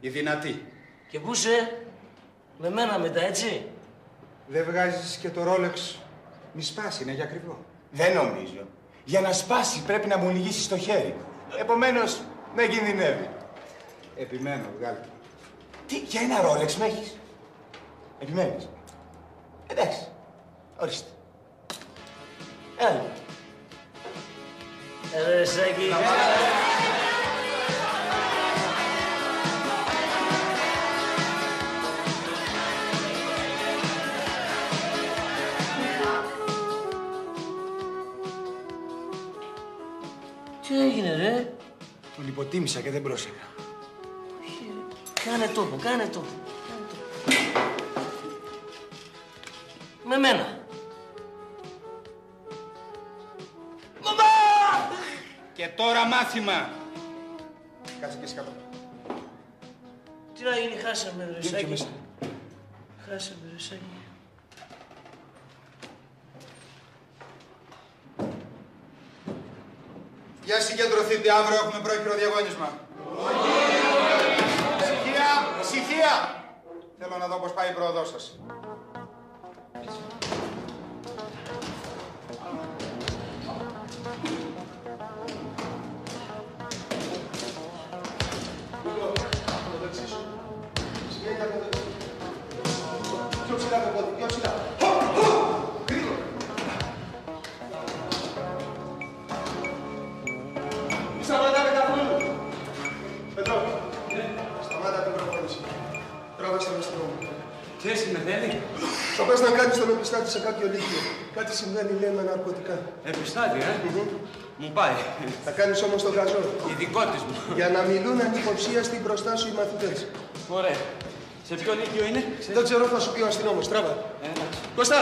Η δυνατή. Και πού είσαι? Με μένα μετά, έτσι? Δεν βγάζεις και το Ρόλεξ. Μη σπάσει, είναι για ακριβό. Δεν νομίζω. Για να σπάσει πρέπει να μου λυγίσεις το χέρι. Επομένως, δεν κινδυνεύει. Επιμένω, βγάλε το. Τι, για ένα Ρόλεξ με έχεις? Επιμένεις? Εντάξει. Ορίστε. Έλα. Ρε Σάκη. Τι έγινε, ρε? Τον υποτίμησα και δεν πρόσεχα. Κάνε τόπο, κάνε τόπο. Με μένα. Μαμά! Και τώρα μάθημα. Κάτσε και εσύ κάτω. Τι να γίνει, χάσαμε, ρε Σάκη. Χάσαμε, ρε Σάκη. Για συγκεντρωθείτε, αύριο έχουμε πρόχειρο διαγώνισμα. Ησυχία, ησυχία! Θέλω να δω πώς πάει η πρόοδός σας. επιστάτη σε κάποιο λύκειο. Κάτι συμβαίνει, λέει, με ναρκωτικά. Επιστάτη, Μου πάει. Θα κάνεις όμως τον καζό. Ειδικό της μου. Για να μιλούν ανυποψίαστοι μπροστά σου οι μαθητές. Ωραία. Σε ποιο λύκειο είναι? Δεν ξέρω, θα σου πει ο αστυνόμος. Τράβα. Κωστά!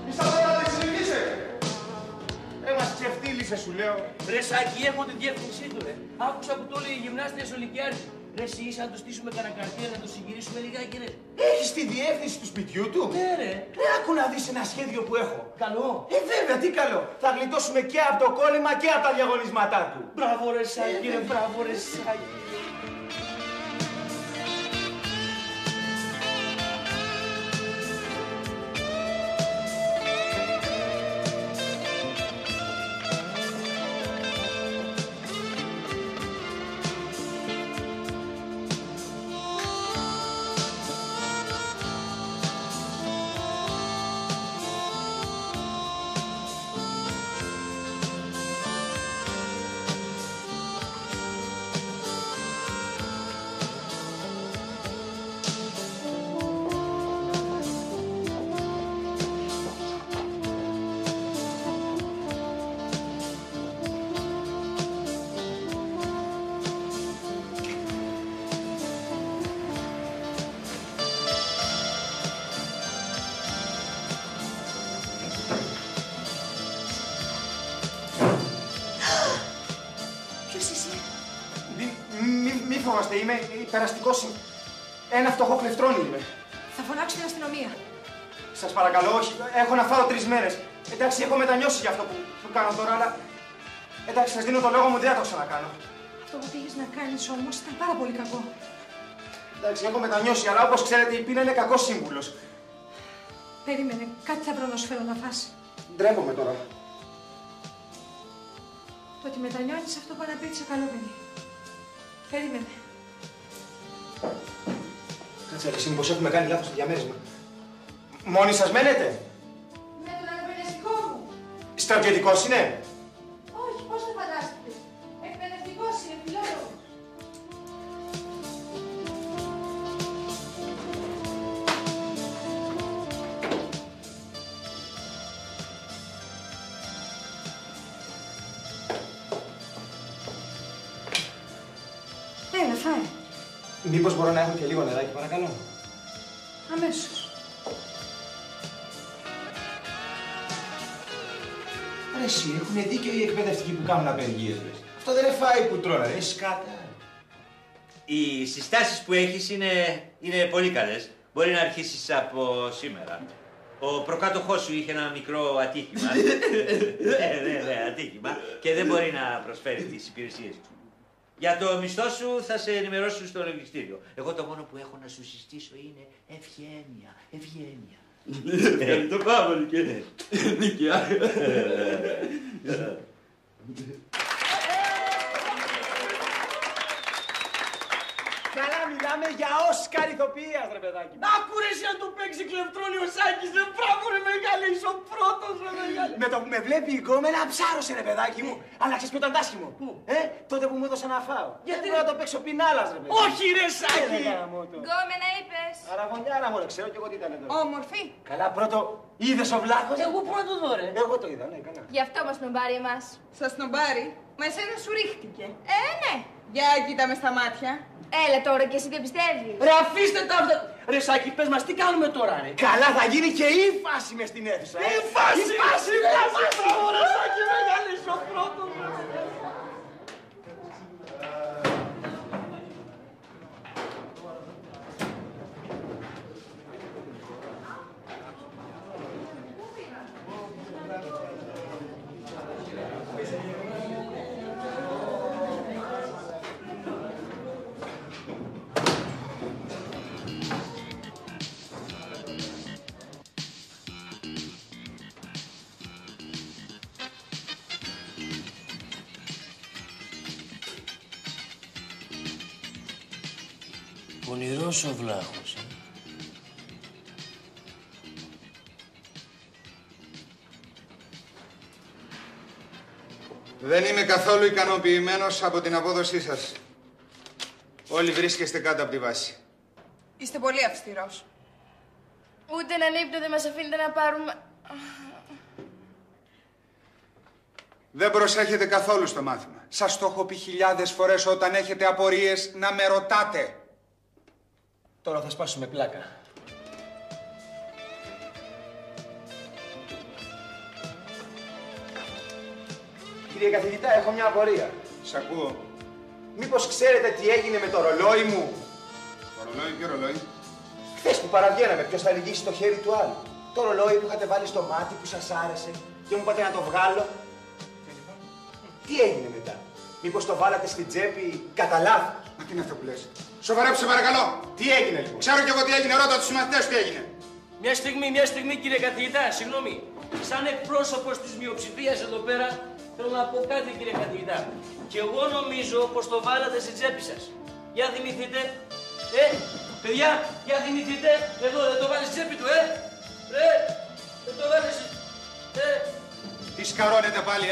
Μη στα πέρα, δεν συνεχίσε! Μας ξεφτύλισε, σου λέω. Ρε Σάκη, έχω τη διεύθυνσή του, ρε. Άκουσα που το λέει η γυμνάστρια στο Λυκειάρχη. Ρε εσύ, να το στήσουμε κανένα καρτία, να το συγκυρίσουμε λιγάκι, ρε. Έχεις τη διεύθυνση του σπιτιού του? Ναι, ρε. Ρε, άκου να δεις ένα σχέδιο που έχω. Καλό. Βέβαια, τι καλό. Θα γλιτώσουμε και από το κόλλημα και από τα διαγωνίσματά του. Μπράβο, ρε Σάκη, ρε, μπράβο, ρε Σάκη. Μη φοβάστε, είμαι υπεραστικός. Ένα φτωχό κλεφτρόνι είμαι. Θα φωνάξω την αστυνομία. Σας παρακαλώ, όχι. Έχω να φάω 3 μέρες. Εντάξει, έχω μετανιώσει για αυτό που κάνω τώρα, αλλά... Εντάξει, σας δίνω το λόγο μου, δεν θα το ξανακάνω. Αυτό που πήγες να κάνεις όμως ήταν πάρα πολύ κακό. Εντάξει, έχω μετανιώσει, αλλά όπως ξέρετε η πείνα είναι κακός σύμβουλος. Περίμενε, κάτι θα βρω να σου φέρω να φας. Ντρέπομαι τώρα. Το ότι μετανιώνεις αυτό πάει να πει σε καλό παιδί. Περίμενε. Κάτσε ρε, μήπως έχουμε κάνει λάθος στο διαμέρισμα. Μόνοι σας μένετε? Με τον εκπαιδευτικό μου. Στρατιωτικός είναι? Όχι, πώς το φαντάστηκες. Εκπαιδευτικός είναι, φιλόλογος. Έλα, φάε. Μήπως μπορώ να έχω και λίγο νεράκι, παρακαλώ? Αμέσως. Ρε εσύ, έχουνε δίκιο οι εκπαιδευτικοί που κάνουν απεργίες, ρε. Αυτό δεν είναι φάι που τρώνε, ρε, σκάτα. Οι συστάσεις που έχεις είναι πολύ καλές. Μπορεί να αρχίσεις από σήμερα. Ο προκάτοχός σου είχε ένα μικρό ατύχημα. Ναι, ατύχημα. Και δεν μπορεί να προσφέρει τις υπηρεσίες του. Για το μισθό σου θα σε ενημερώσω στο λογιστήριο. Εγώ το μόνο που έχω να σου συστήσω είναι ευγένεια. Ευγένεια. Ευχαριστώ πάρα πολύ, κύριε. Νίκια. Καλά, μιλάμε για Όσκαρ ηθοποιίας, ρε παιδάκι. Να κούρεσαι αν το παίξει κλεφτρόνι ο Σάκης, ρε μπράβο ρε μεγάλε, είσαι ο πρώτος ρε μεγάλε. Με το που με βλέπει η γκόμενα ψάρωσε ρε παιδάκι μου. Αλλά ξέρεις ποιο ήταν τάσχημο? Πού? Τότε που μου έδωσε να φάω. Γιατί δεν να το παίξω πινάλας ρε παιδάκι. Όχι ρε Σάκη. Γκόμενα είπες. Αραβωνιάρα μου, ξέρω κι εγώ τι ήταν εδώ. Όμορφη. Καλά, πρώτο είδες ο βλάχος? Εγώ πρώτο δω ρε. Εγώ το είδα, ναι, καλά. Γι' αυτό μας νομπάρει εμάς. Σας νομπάρει. Μα εσένα σου ρίχτηκε. Ναι. Για κοίτα με στα μάτια. Έλα τώρα και εσύ δεν πιστεύεις. Ρε αφήστε τα αυτά. Ρε Σάκη, πες μας τι κάνουμε τώρα ρε. Καλά, θα γίνει και η φάση μες στην αίθουσα. Η φάση! Μπράβο ρε Σάκη, μεγάλε, είσαι ο πρώτος ρε. Πονηρός ο βλάχος, Δεν είμαι καθόλου ικανοποιημένος από την απόδοσή σας. Όλοι βρίσκεστε κάτω από τη βάση. Είστε Είστε πολύ αυστηρός. Ούτε έναν ύπνο δεν μας αφήνετε να πάρουμε... Δεν προσέχετε καθόλου στο μάθημα. Σας το έχω πει χιλιάδες φορές όταν έχετε απορίες να με ρωτάτε. Τώρα θα σπάσουμε πλάκα. Κύριε καθηγητά, έχω μια απορία. Σ' ακούω. Μήπως ξέρετε τι έγινε με το ρολόι μου? Το ρολόι, ποιο ρολόι? Χθες που παραβγαίναμε, ποιος θα λυγίσει το χέρι του άλλου. Το ρολόι που είχατε βάλει στο μάτι που σας άρεσε και μου είπατε να το βγάλω. Τι έγινε μετά? Μήπως το βάλατε στην τσέπη κατά λάθος? Μα τι είναι αυτό που λες? Σοβαρέψε παρακαλώ. Τι έγινε λοιπόν? Ξέρω κι εγώ τι έγινε. Ρώτα τους συμμαθητές τι έγινε. Μια στιγμή κύριε καθηγητά, συγγνώμη. Σαν εκπρόσωπος της μειοψηφίας εδώ πέρα, θέλω να πω κάτι κύριε καθηγητά. Και εγώ νομίζω πως το βάλατε στην τσέπη σας. Για θυμηθείτε. Παιδιά, για θυμηθείτε. Εδώ δεν το βάλεις στην τσέπη του, δεν το βάλεις. Τι σκαρώνετε πάλι,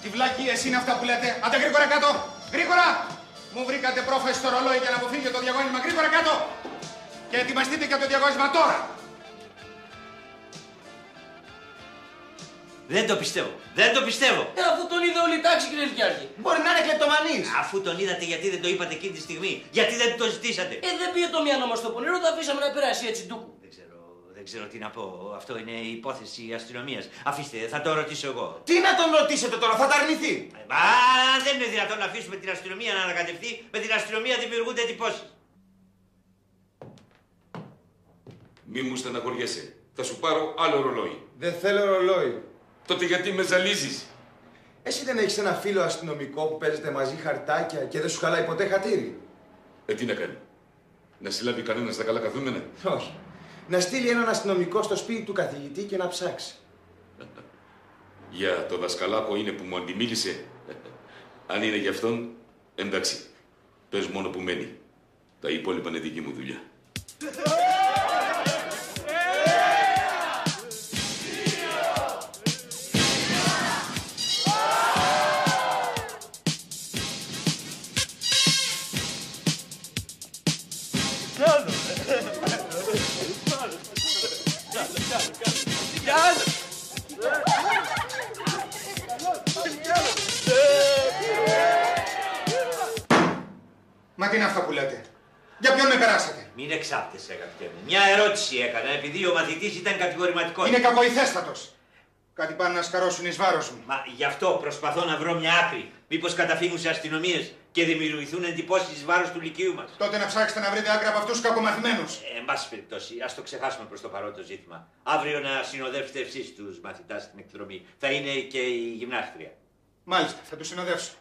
Τι βλακίες είναι αυτά που λέτε. Άντε γρήγορα κάτω. Γρήγορα. Μου βρήκατε πρόφαση στο ρολόι για να αποφύγει το διαγώνισμα. Γρήγορα κάτω. Και ετοιμαστείτε για το διαγώνισμα τώρα. Δεν το πιστεύω. Δεν το πιστεύω. Αφού τον είδε όλη η τάξη, κύριε Λυκιάρχη. Μπορεί να είναι κλεπτομανής. Αφού τον είδατε, γιατί δεν το είπατε εκείνη τη στιγμή? Γιατί δεν το ζητήσατε? Δεν πήγε το μία να μας το πονηρό, το αφήσαμε να περάσει έτσι ντούκου. Δεν ξέρω τι να πω. Αυτό είναι η υπόθεση αστυνομίας. Αφήστε, θα το ρωτήσω εγώ. Τι να τον ρωτήσετε τώρα, θα τα αρνηθεί. Μα δεν είναι δυνατόν να αφήσουμε την αστυνομία να ανακατευτεί. Με την αστυνομία δημιουργούνται εντυπώσεις. Μη μου στεναχωριέσαι. Θα σου πάρω άλλο ρολόι. Δεν θέλω ρολόι. Τότε γιατί με ζαλίζεις? Εσύ δεν έχεις ένα φίλο αστυνομικό που παίζετε μαζί χαρτάκια και δεν σου χαλάει ποτέ χατήρι? Τι να κάνει? Να συλλάβει κανένα στα καλά καθούμενα? Όχι. Να στείλει έναν αστυνομικό στο σπίτι του καθηγητή και να ψάξει. Για το δασκαλάκο είναι που μου αντιμίλησε. Αν είναι για αυτόν, εντάξει. Πες μόνο που μένει. Τα υπόλοιπα είναι δική μου δουλειά. Μα τι είναι αυτό που λέτε? Για ποιον με περάσατε? Μην εξάπτεσαι, αγαπητέ μου. Μια ερώτηση έκανα, επειδή ο μαθητής ήταν κατηγορηματικός. Είναι κακοηθέστατος. Κάτι πάνε να σκαρώσουν εις βάρος μου. Μα γι' αυτό προσπαθώ να βρω μια άκρη. Μήπως καταφύγουν σε αστυνομίες και δημιουργηθούν εντυπώσεις εις βάρος του λυκείου μας. Τότε να ψάξετε να βρείτε άκρη από αυτούς τους κακομαθημένους. Εν πάση περιπτώσει, ας το ξεχάσουμε προς το παρόν το ζήτημα. Αύριο να συνοδεύσετε εσείς τους μαθητάς στην εκδρομή. Θα είναι και η γυμνάστρια. Μάλιστα, θα τους συνοδεύσω.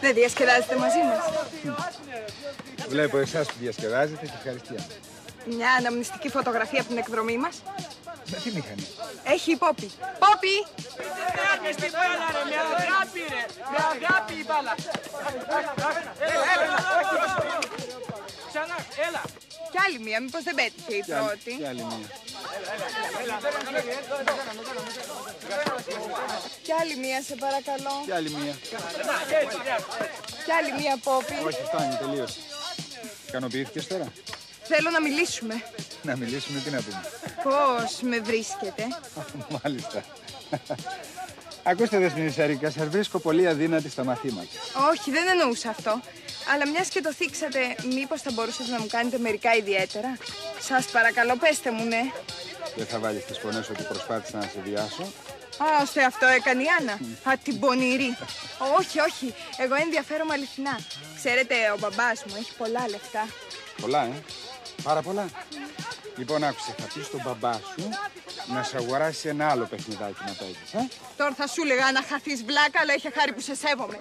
Δεν διασκεδάζετε μαζί μας? Βλέπω εσάς που διασκεδάζετε και ευχαριστία. Μια αναμνηστική φωτογραφία από την εκδρομή μας. Με τι μηχανή? Έχει υπόπη. Πόπι! Στην μπάλα, ρε, με αγάπη, ρε. Με αγάπη η μπάλα. Ξανά, έλα. Κι άλλη μία, μήπως δεν πέτυχε η πρώτη? Κι άλλη μία. Κι άλλη μία, σε παρακαλώ. Κι άλλη μία. Κι άλλη μία, Πόπι. Όχι, φτάνει, τελείωσε. Ικανοποιήθηκες τώρα? Θέλω να μιλήσουμε. Να μιλήσουμε, τι να πούμε? Πώς με βρίσκετε? Μάλιστα. Ακούστε, Δεσποινισάρικα, σας βρίσκω πολύ αδύνατη στα μαθήματα. Όχι, δεν εννοούσα αυτό. Αλλά μιας και το θίξατε, μήπως θα μπορούσατε να μου κάνετε μερικά ιδιαίτερα. Σας παρακαλώ, πέστε μου, ναι. Δεν θα βάλεις τις φωνές ότι προσπάθησα να σε βιάσω. Α, ώστε αυτό έκανε η Άννα. Α, την πονηρή. Όχι, όχι. Εγώ ενδιαφέρομαι αληθινά. Ξέρετε, ο μπαμπάς μου έχει πολλά λεφτά. Πολλά, Πάρα πολλά. Λοιπόν, άκουσε, θα πεις στον μπαμπά σου να σε αγοράσει ένα άλλο παιχνιδάκι να παίζεις, Τώρα θα σου έλεγα να χαθείς βλάκα, αλλά είχε χάρη που σε σέβομαι.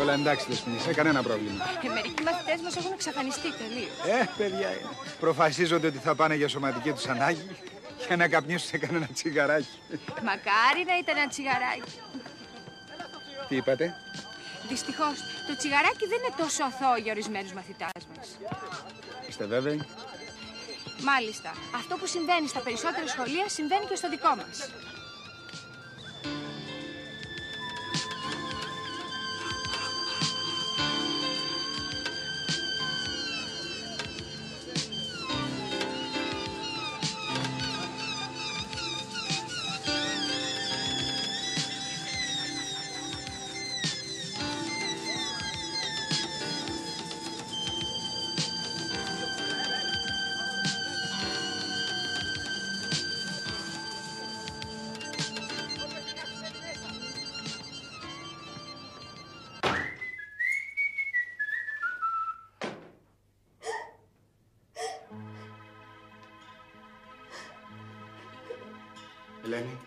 Όλα εντάξει, Δεσποινισέ, κανένα πρόβλημα. Μερικοί μαθητές μας έχουν εξαφανιστεί τελείως. Παιδιά, προφασίζονται ότι θα πάνε για σωματική τους ανάγκη και να καπνίσουν σε κανένα τσιγαράκι. Μακάρι να ήταν ένα τσιγαράκι. Τι είπατε? Δυστυχώς, το τσιγαράκι δεν είναι τόσο αθώο για ορισμένους μαθητάς μας. Είστε βέβαιοι? Μάλιστα. Αυτό που συμβαίνει στα περισσότερα σχολεία συμβαίνει και στο δικό μας. Ελένη.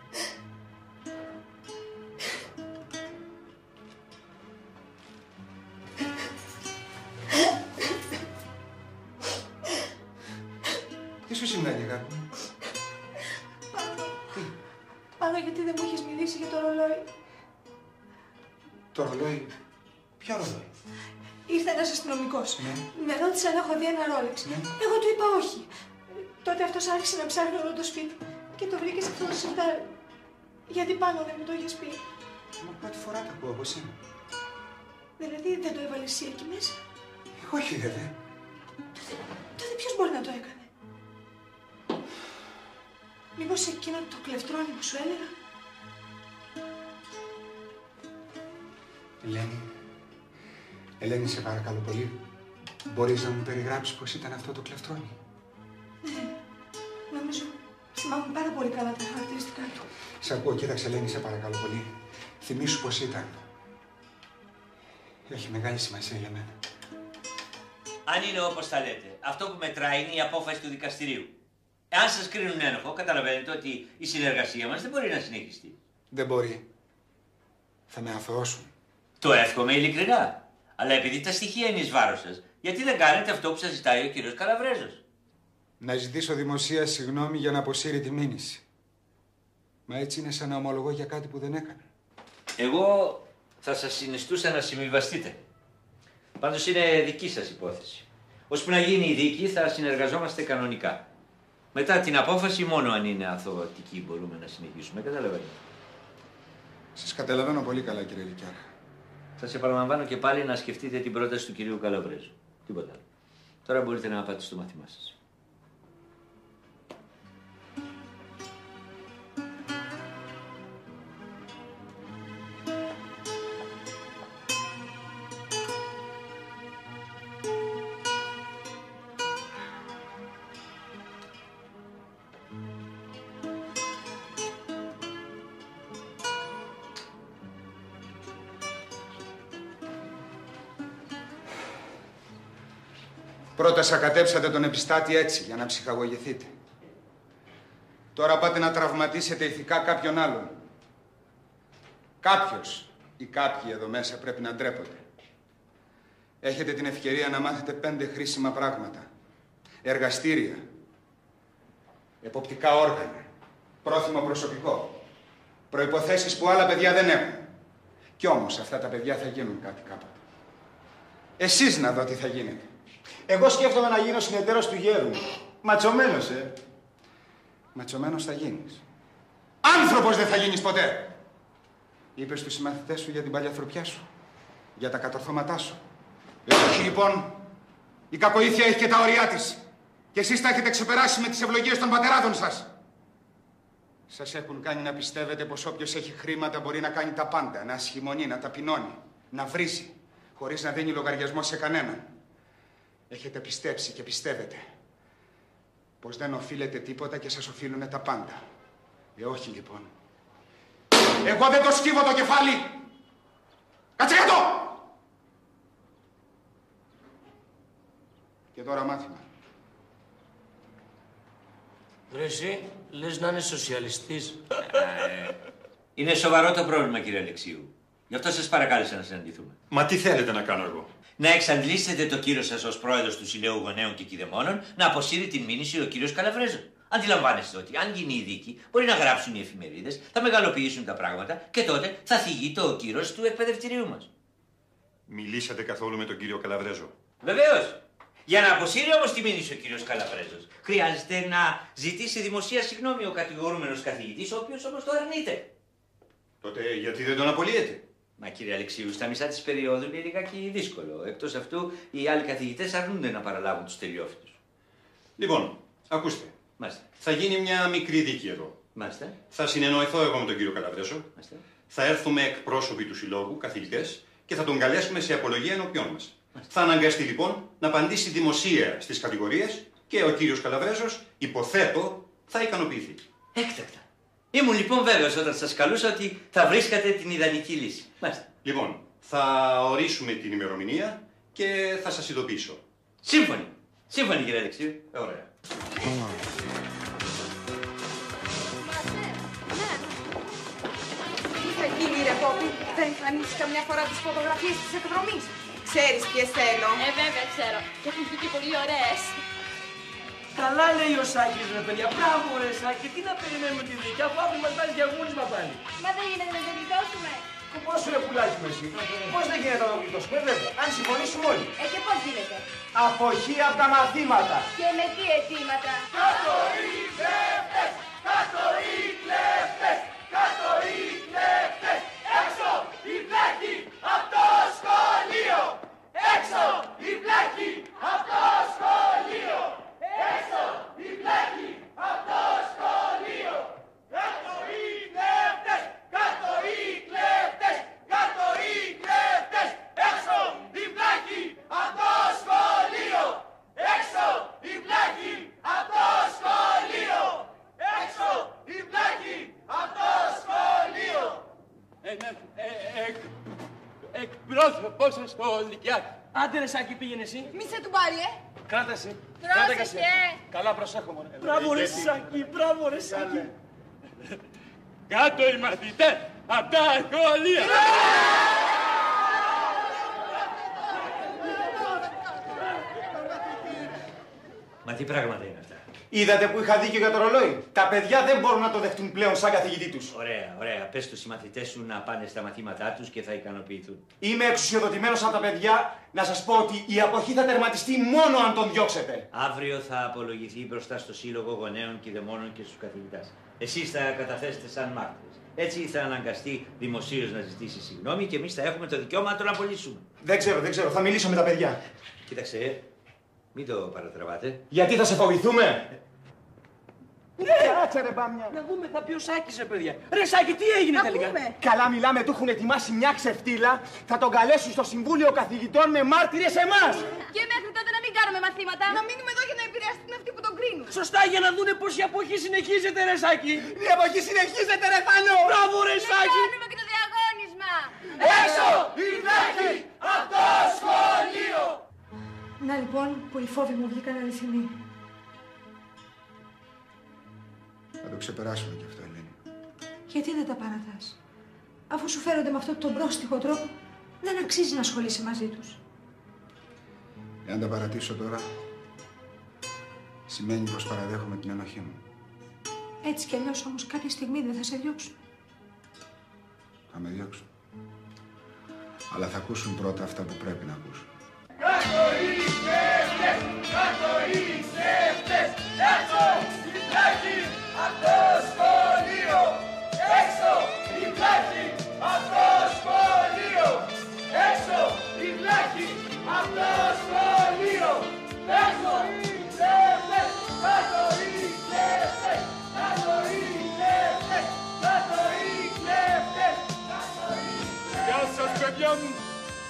Τι σου συμβαίνει, αγάπη μου? Πάνω, γιατί δεν μου έχεις μιλήσει για το ρολόι? Το ρολόι? Ποιο ρολόι? Ήρθε ένας αστυνομικός. Ναι. Με ρώτησε αν έχω δει ένα ρόλεξ. Ναι. Εγώ του είπα όχι. Τότε αυτός άρχισε να ψάχνει όλο το σπίτι και το βρήκε σε αυτό το σιρτάρι. Γιατί πάνω δεν μου το έχεις πει? Μα πρώτη φορά τα ακούω από σένα. Δηλαδή δεν το έβαλες εσύ εκεί μέσα? Όχι, βέβαια. Τότε ποιος μπορεί να το έκανε? Μήπως εκείνο το κλεφτρόνι που σου έλεγα? Ελένη, σε παρακαλώ πολύ. Μπορείς να μου περιγράψεις πώς ήταν αυτό το κλεφτρόνι? Ναι, νομίζω θυμάμαι πάρα πολύ καλά τα χαρακτηριστικά του. Σ' ακούω, κοίταξε Ελένη, σε παρακαλώ πολύ. Θυμήσου πώς ήταν. Έχει μεγάλη σημασία για μένα. Αν είναι όπως τα λέτε, αυτό που μετράει είναι η απόφαση του δικαστηρίου. Εάν σας κρίνουν ένοχο, καταλαβαίνετε ότι η συνεργασία μας δεν μπορεί να συνεχιστεί. Δεν μπορεί. Θα με αθωώσουν. Το εύχομαι ειλικρινά. Αλλά επειδή τα στοιχεία είναι εις βάρος σας, γιατί δεν κάνετε αυτό που σας ζητάει ο κύριος Καλαβρέζος? Να ζητήσω δημοσία συγγνώμη για να αποσύρει τη μήνυση. Μα έτσι είναι σαν να ομολογώ για κάτι που δεν έκανα. Εγώ θα σας συνιστούσα να συμβιβαστείτε. Πάντως είναι δική σας υπόθεση. Ώσπου να γίνει η δίκη θα συνεργαζόμαστε κανονικά. Μετά την απόφαση, μόνο αν είναι αθωωτική μπορούμε να συνεχίσουμε. Καταλαβαίνετε. Σας καταλαβαίνω πολύ καλά, κύριε Λυκιάρχα. Σας επαναλαμβάνω και πάλι να σκεφτείτε την πρόταση του κυρίου Καλαβρέζου. Τίποτα άλλο. Τώρα μπορείτε να πάτε στο μάθημά σας. Πρώτα σακατέψατε τον επιστάτη έτσι, για να ψυχαγωγηθείτε. Τώρα πάτε να τραυματίσετε ηθικά κάποιον άλλον. Κάποιος ή κάποιοι εδώ μέσα πρέπει να ντρέπονται. Έχετε την ευκαιρία να μάθετε 5 χρήσιμα πράγματα. Εργαστήρια, εποπτικά όργανα, πρόθυμο προσωπικό. Προϋποθέσεις που άλλα παιδιά δεν έχουν. Κι όμως αυτά τα παιδιά θα γίνουν κάτι κάποτε. Εσείς να δω τι θα γίνετε. Εγώ σκέφτομαι να γίνω συνεταίρος του γέρου. Ματσωμένος, ματσωμένος θα γίνεις. Άνθρωπος δεν θα γίνεις ποτέ. Είπες στους συμμαθητές σου για την παλιαθροπιά σου, για τα κατορθώματά σου. Όχι λοιπόν, η κακοήθεια έχει και τα ωριά της. Και εσείς τα έχετε ξεπεράσει με τις ευλογίες των πατεράδων σας. Σας έχουν κάνει να πιστεύετε πως όποιος έχει χρήματα μπορεί να κάνει τα πάντα, να ασχημονεί, να ταπεινώνει, να βρίζει, χωρίς να δίνει λογαριασμό σε κανέναν. Έχετε πιστέψει και πιστεύετε πως δεν οφείλετε τίποτα και σας οφείλουν τα πάντα. Όχι λοιπόν. Εγώ δεν το σκύβω το κεφάλι. Κάτσε κάτω! Και τώρα μάθημα. Ρε εσύ, λες να είναι σοσιαλιστής. Είναι σοβαρό το πρόβλημα, κύριε Αλεξίου. Γι' αυτό σας παρακάλεσα να συναντηθούμε. Μα τι θέλετε να κάνω εγώ? Να εξαντλήσετε το κύριο σας ως πρόεδρος του Συλλόγου Γονέων και Κηδεμόνων να αποσύρει την μήνυση ο κύριος Καλαβρέζος. Αντιλαμβάνεστε ότι αν γίνει η δίκη, μπορεί να γράψουν οι εφημερίδες, θα μεγαλοποιήσουν τα πράγματα και τότε θα θυγεί το κύρος του εκπαιδευτηρίου μας. Μιλήσατε καθόλου με τον κύριο Καλαβρέζο? Βεβαίως. Για να αποσύρει όμως τη μήνυση ο κύριος Καλαβρέζος, χρειάζεται να ζητήσει δημοσία συγγνώμη ο κατηγορούμενος καθηγητής, ο οποίος όμως το αρνείται. Τότε γιατί δεν τον απολύετε? Μα κύριε Αλεξίου, στα μισά της περίοδου είναι λιγάκι δύσκολο. Εκτός αυτού, οι άλλοι καθηγητές αρνούνται να παραλάβουν τους τελειόφοιτους. Λοιπόν, ακούστε. Μάλιστα. Θα γίνει μια μικρή δίκη εδώ. Μάλιστα. Θα συνεννοηθώ εγώ με τον κύριο Καλαβρέζο. Μάλιστα. Θα έρθουμε εκπρόσωποι του συλλόγου, καθηγητές, και θα τον καλέσουμε σε απολογία ενώπιόν μας. Θα αναγκαστεί λοιπόν να απαντήσει δημοσία στις κατηγορίες και ο κύριος Καλαβρέζος, υποθέτω, θα ικανοποιηθεί. Έκτακτα. Ήμουν λοιπόν βέβαιος όταν σας καλούσα ότι θα βρίσκατε την ιδανική λύση. Μάλιστα. Λοιπόν, θα ορίσουμε την ημερομηνία και θα σας ειδοποιήσω. Σύμφωνοι. Σύμφωνοι, κύριε Αλεξίου. Ωραία. Τι θα γίνει, ρε Πόπη, θα εμφανίσεις καμιά φορά τις φωτογραφίες της εκδρομής. Ξέρεις ποιες θέλω. Βέβαια ξέρω. Και έχουν βγει και πολύ ωραίες. Καλά λέει ο Σάκης, ρε παιδιά. Μπράβο, ρε Σάκη. Τι να περιμένουμε τη δίκη, αφού αύριο μας βάζει διαγωνίσμα πάλι. Μα δεν γίνεται να το γλιτώσουμε. Πώς σου ρε πουλάκι μου εσύ. Πώς δεν γίνεται να το γλιτώσουμε, βέβαια. Αν συμφωνήσουμε όλοι. Και πώς γίνεται. Αποχή από τα μαθήματα. Και με τι αιτήματα. Κάτω οι κλέφτες! Κάτω οι κλέφτες! Κάτω οι κλέφτες! Έξω η πλάκη από το σχολείο! Έξω η πλάκη από το σχολείο! Έξω η πλάκη από το σχολείο! Κάτω οι κλέφτες! Κάτω οι κλέφτες! Κάτω οι κλέφτες! Έξω η πλάκη από το σχολείο! Έξω η πλάκη από το σχολείο! Έξω η πλάκη από το σχολείο! Εκπρόσωπος στο Λυκειάκι. Άντε ρε Σάκη, πήγαινε εσύ. Μη σε του πάρει, Κράτασε. Πρόσεχε. Καλά, προσέχω μόνο. Μπράβο ρε Σάκη, μπράβο ρε Σάκη. Κάτω οι μαθητές απ' τα σχολεία. Μα τι πράγματα είναι αυτά. Είδατε που είχα δίκιο για το ρολόι. Τα παιδιά δεν μπορούν να το δεχτούν πλέον σαν καθηγητή τους. Ωραία, ωραία. Πες στους συμμαθητές σου να πάνε στα μαθήματά τους και θα ικανοποιηθούν. Είμαι εξουσιοδοτημένος από τα παιδιά να σας πω ότι η αποχή θα τερματιστεί μόνο αν τον διώξετε. Αύριο θα απολογηθεί μπροστά στο Σύλλογο Γονέων Κηδεμόνων και στους καθηγητάς. Εσείς θα καταθέσετε σαν μάρτυρες. Έτσι θα αναγκαστεί δημοσίως να ζητήσει συγγνώμη και εμείς θα έχουμε το δικαίωμα να τον απολύσουμε. Δεν ξέρω. Θα μιλήσω με τα παιδιά. Κοίταξε, μην το παρατραβάτε. Γιατί θα σε φοβηθούμε. Κάτσε ρε μπάμια. Να δούμε, θα πει ο Σάκης, ρε παιδιά. Ρε Σάκη, τι έγινε τελικά. Καλά μιλάμε, του έχουν ετοιμάσει μια ξεφτύλα. Θα τον καλέσουν στο Συμβούλιο Καθηγητών με μάρτυρες εμάς. Και μέχρι τότε να μην κάνουμε μαθήματα. Να μείνουμε εδώ για να επηρεαστούν αυτοί που τον κρίνουν. Σωστά, για να δούνε πως η αποχή συνεχίζεται, ρε Σάκη. Η αποχή συνεχίζεται, ρε Θάνο. Μπράβο, ρε Σάκη. Κάνουμε και το διαγώνισμα. Έξω η πλάκη από το σχολείο! Να λοιπόν που οι φόβοι μου βγήκαν αληθινοί. Θα το ξεπεράσουμε κι αυτό, Ελένη. Γιατί δεν τα παρατάς. Αφού σου φέρονται με αυτόν τον πρόστιχο τρόπο, δεν αξίζει να ασχολείσαι μαζί τους. Εάν τα παρατήσω τώρα, σημαίνει πως παραδέχομαι την ενοχή μου. Έτσι κι αλλιώς όμως κάποια στιγμή δεν θα σε διώξουν. Θα με διώξουν. Αλλά θα ακούσουν πρώτα αυτά που πρέπει να ακούσουν. Κάτω οι κλέφτες! Κάτω οι κλέφτες! Έξω η πλάκη απ' το σχολείο. Έξω η βλάχη απ' το σχολείο. Έξω η βλάχη απ' το σχολείο. Έξω οι κλέφτες, κάτω οι κλέφτες, κάτω οι κλέφτες, κάτω οι κλέφτες, κάτω οι κλέφτες. Γεια σας, παιδιά μου.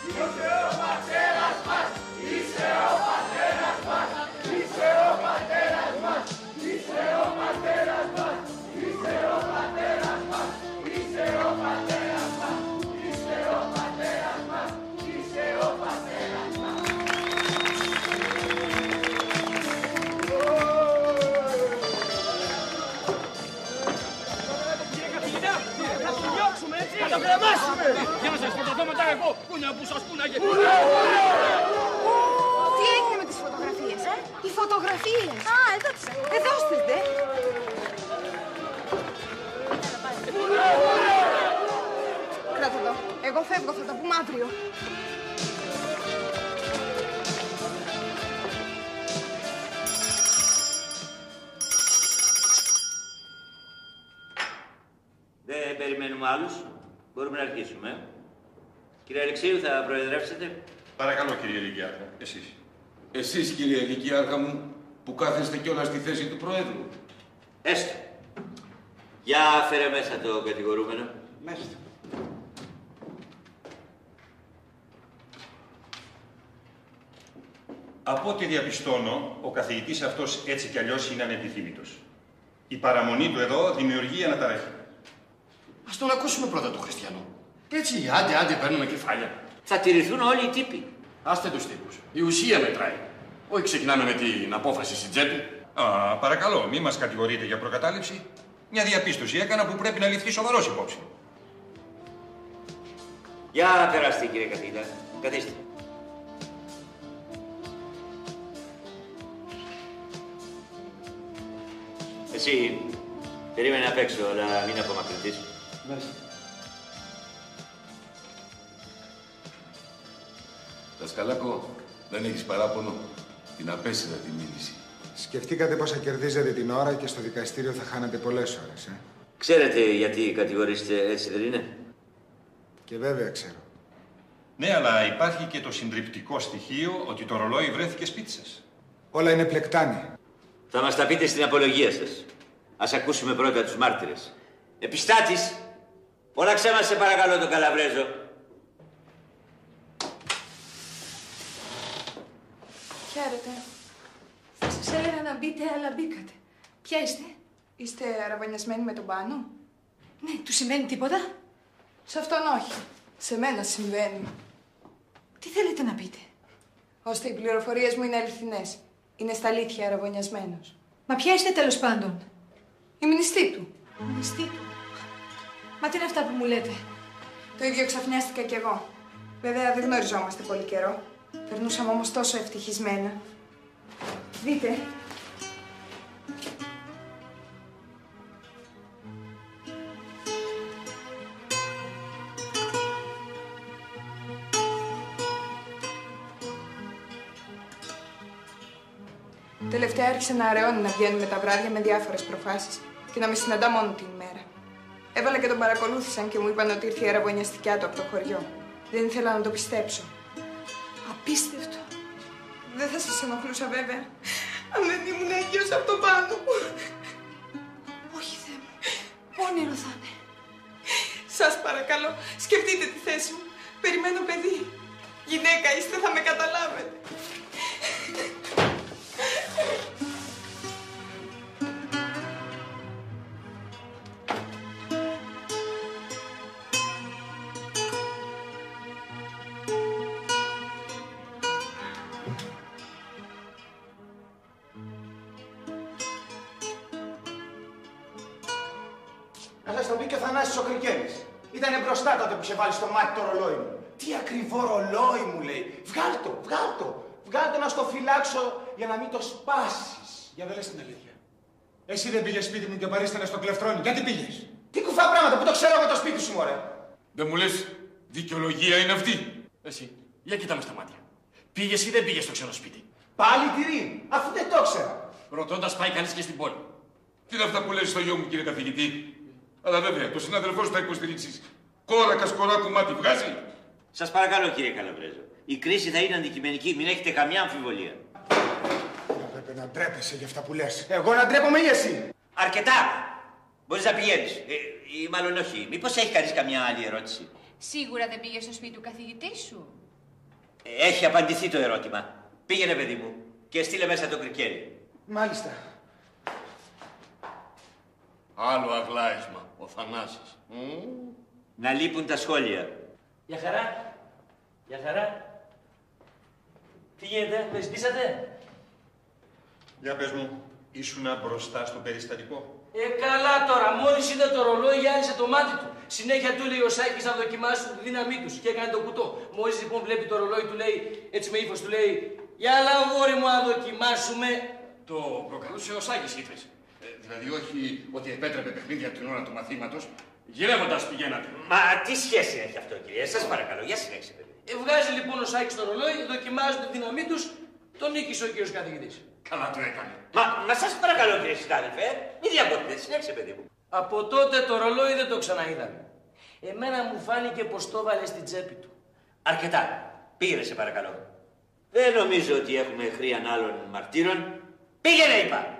Είσαι ο πατέρας μας, είσαι ο πατέρας μας, είσαι ο πατέρας μας, είσαι ο πατέρας μας, είσαι ο πατέρας μας, είσαι ο πατέρας μας, είσαι ο πατέρας μας, είσαι ο πατέρας μας. Κύριε καθηγητά, θα το διώξουμε, έτσι! Θα το κρεμάσουμε! Γεια σας, φωτοδόματα εγώ! Κούνια που σας κούναγε! Τι έγινε με τις φωτογραφίες, Οι φωτογραφίες! Α, εδώ είστε! Κράτα το. Εγώ φεύγω, θα τα πούμε αύριο. Δεν περιμένουμε άλλους. Μπορούμε να αρχίσουμε. Κύριε Αλεξίου, θα προεδρεύσετε. Παρακαλώ, κύριε Λυκιάρχα, εσείς. Εσείς, κύριε Λυκιάρχα μου, που κάθεστε κιόλας στη θέση του Προέδρου. Έστω. Για φέρε μέσα το κατηγορούμενο. Μέσα. Από ό,τι διαπιστώνω, ο καθηγητής αυτός έτσι κι αλλιώς είναι ανεπιθύμητος. Η παραμονή του εδώ δημιουργεί αναταραχή. Ας τον ακούσουμε πρώτα τον Χριστιανό. Έτσι, άντε, παίρνουμε κεφάλια. Θα τηρηθούν όλοι οι τύποι. Άστε τους τύπους. Η ουσία μετράει. Όχι ξεκινάμε με την απόφαση στην τσέπη. Παρακαλώ, μη μας κατηγορείτε για προκατάληψη. Μια διαπίστωση έκανα που πρέπει να ληφθεί σοβαρός υπόψη. Για περάστε, κύριε καθηγητά. Καθίστε. Εσύ, περίμενε απ' έξω, αλλά μην απομακρυνθείς. Μέσα. Δασκαλάκο, δεν έχεις παράπονο. Την απέσυρα τη μίληση. Σκεφτήκατε πόσα κερδίζετε την ώρα και στο δικαστήριο θα χάνετε πολλές ώρες, Ξέρετε γιατί κατηγορήσετε, έτσι δεν είναι? Και βέβαια ξέρω. Ναι, αλλά υπάρχει και το συντριπτικό στοιχείο ότι το ρολόι βρέθηκε σπίτι σας. Όλα είναι πλεκτάνη. Θα μας τα πείτε στην απολογία σας. Ας ακούσουμε πρώτα τους μάρτυρες. Επιστάτης, φώναξέ μας σε παρακαλώ τον Καλαβρέζο. Χαίρετε. Θα σας έλεγα να μπείτε, αλλά μπήκατε. Ποια είστε? Είστε αραβωνιασμένοι με τον Πάνο? Ναι, του σημαίνει τίποτα? Σε αυτόν όχι. Σε μένα συμβαίνει. Τι θέλετε να πείτε? Ώστε οι πληροφορίες μου είναι αληθινές. Είναι στα αλήθεια αραβωνιασμένος. Μα ποια είστε τέλος πάντων? Η μνηστή του. Μνηστή του. Μα τι είναι αυτά που μου λέτε? Το ίδιο ξαφνιάστηκα κι εγώ. Βέβαια δεν γνωριζόμαστε πολύ καιρό. Περνούσαμε όμως τόσο ευτυχισμένα. Δείτε. Τελευταία άρχισε να αραιώνει να βγαίνουμε τα βράδια με διάφορες προφάσεις και να με συναντά μόνο την ημέρα. Έβαλα και τον παρακολούθησαν και μου είπαν ότι ήρθε η αραβωνιαστικιά του από το χωριό. Δεν ήθελα να το πιστέψω. Απίστευτο. Δεν θα σας ενοχλούσα βέβαια, αν δεν ήμουν έγκυος από τον Πάνο. Όχι, Θεέ μου. Όνειρο θα είναι. Σας παρακαλώ, σκεφτείτε τη θέση μου. Περιμένω παιδί. Γυναίκα είστε, θα με καταλάβετε. Να σας το πει και ο Θανάσης ο Κρικέλης. Ήτανε μπροστά τότε που είχε βάλει στο μάτι το ρολόι μου. Τι ακριβό ρολόι μου λέει. Βγάλ' το, βγάλ' το. Βγάλ' το να στο φυλάξω για να μην το σπάσεις. Για δεν λες την αλήθεια. Εσύ δεν πήγες σπίτι μου και παρίστανες στο κλεφτρόνι. Γιατί πήγες? Τι κουφά πράγματα που το ξέρω με το σπίτι σου, μωρέ. Δεν μου λες, δικαιολογία είναι αυτή. Εσύ, για κοίτα με στα μάτια. Πήγες ή δεν πήγες στο ξένο σπίτι? Πάλι τυρί, αφού δεν το ξέρα. Ρωτώντας πάει κανείς και στην πόλη. Τι είναι αυτά που λες στο γιο μου, κύριε καθηγητή? Αλλά βέβαια, το συνάδελφό σου θα υποστηρίξεις. Κόρακα σκορά κομμάτι βγάζει. Σας παρακαλώ, κύριε Καλαβρέζο. Η κρίση θα είναι αντικειμενική, μην έχετε καμιά αμφιβολία. Πρέπει να ντρέπεσαι για αυτά που λες. Εγώ να ντρέπομαι ή εσύ? Αρκετά! Μπορείς να πηγαίνεις. Ή μάλλον όχι. Μήπως έχει κανείς καμιά άλλη ερώτηση? Σίγουρα δεν πήγε στο σπίτι του καθηγητή σου? Έχει απαντηθεί το ερώτημα. Πήγαινε, παιδί μου, και στείλε μέσα το κρικέρι. Μάλιστα. Άλλο αγλάισμα, ο Θανάσης. Να λείπουν τα σχόλια. Γεια χαρά. Γεια χαρά. Τι γίνεται, με ζητήσατε? Για πες μου, ήσουνα μπροστά στο περιστατικό? Καλά τώρα, μόλις είδε το ρολόι γυάλισε το μάτι του. Συνέχεια του λέει ο Σάκης να δοκιμάσουν τη δύναμή τους και έκανε το κουτό. Μόλις λοιπόν βλέπει το ρολόι του λέει, έτσι με ύφος του λέει, για έλα αγόρι μου να δοκιμάσουμε. Το προκαλούσε ο Σάκης, είπες. Δηλαδή όχι ότι επέτρεπε παιχνίδια την ώρα του μαθήματος. Γυρεύοντας πηγαίνατε. Μα τι σχέση έχει αυτό, κύριε? Σας παρακαλώ, για συνέχισε, παιδί. Βγάζει λοιπόν ο Σάκης το ρολόι, δοκιμάζουν τη δύναμή τους, τον νίκησε ο κύριος καθηγητής. Καλά το έκανε. Μα σας παρακαλώ, κύριε συνάδελφε, μη διακόπτετε, συνέχισε, παιδί μου. Από τότε το ρολόι δεν το ξαναείδαμε. Εμένα μου φάνηκε πως το έβαλε στην τσέπη του. Αρκετά. Πήγαινε, σε παρακαλώ. Δεν νομίζω ότι έχουμε χρήαν άλλων μαρτύρων. Πήγαινε, είπα.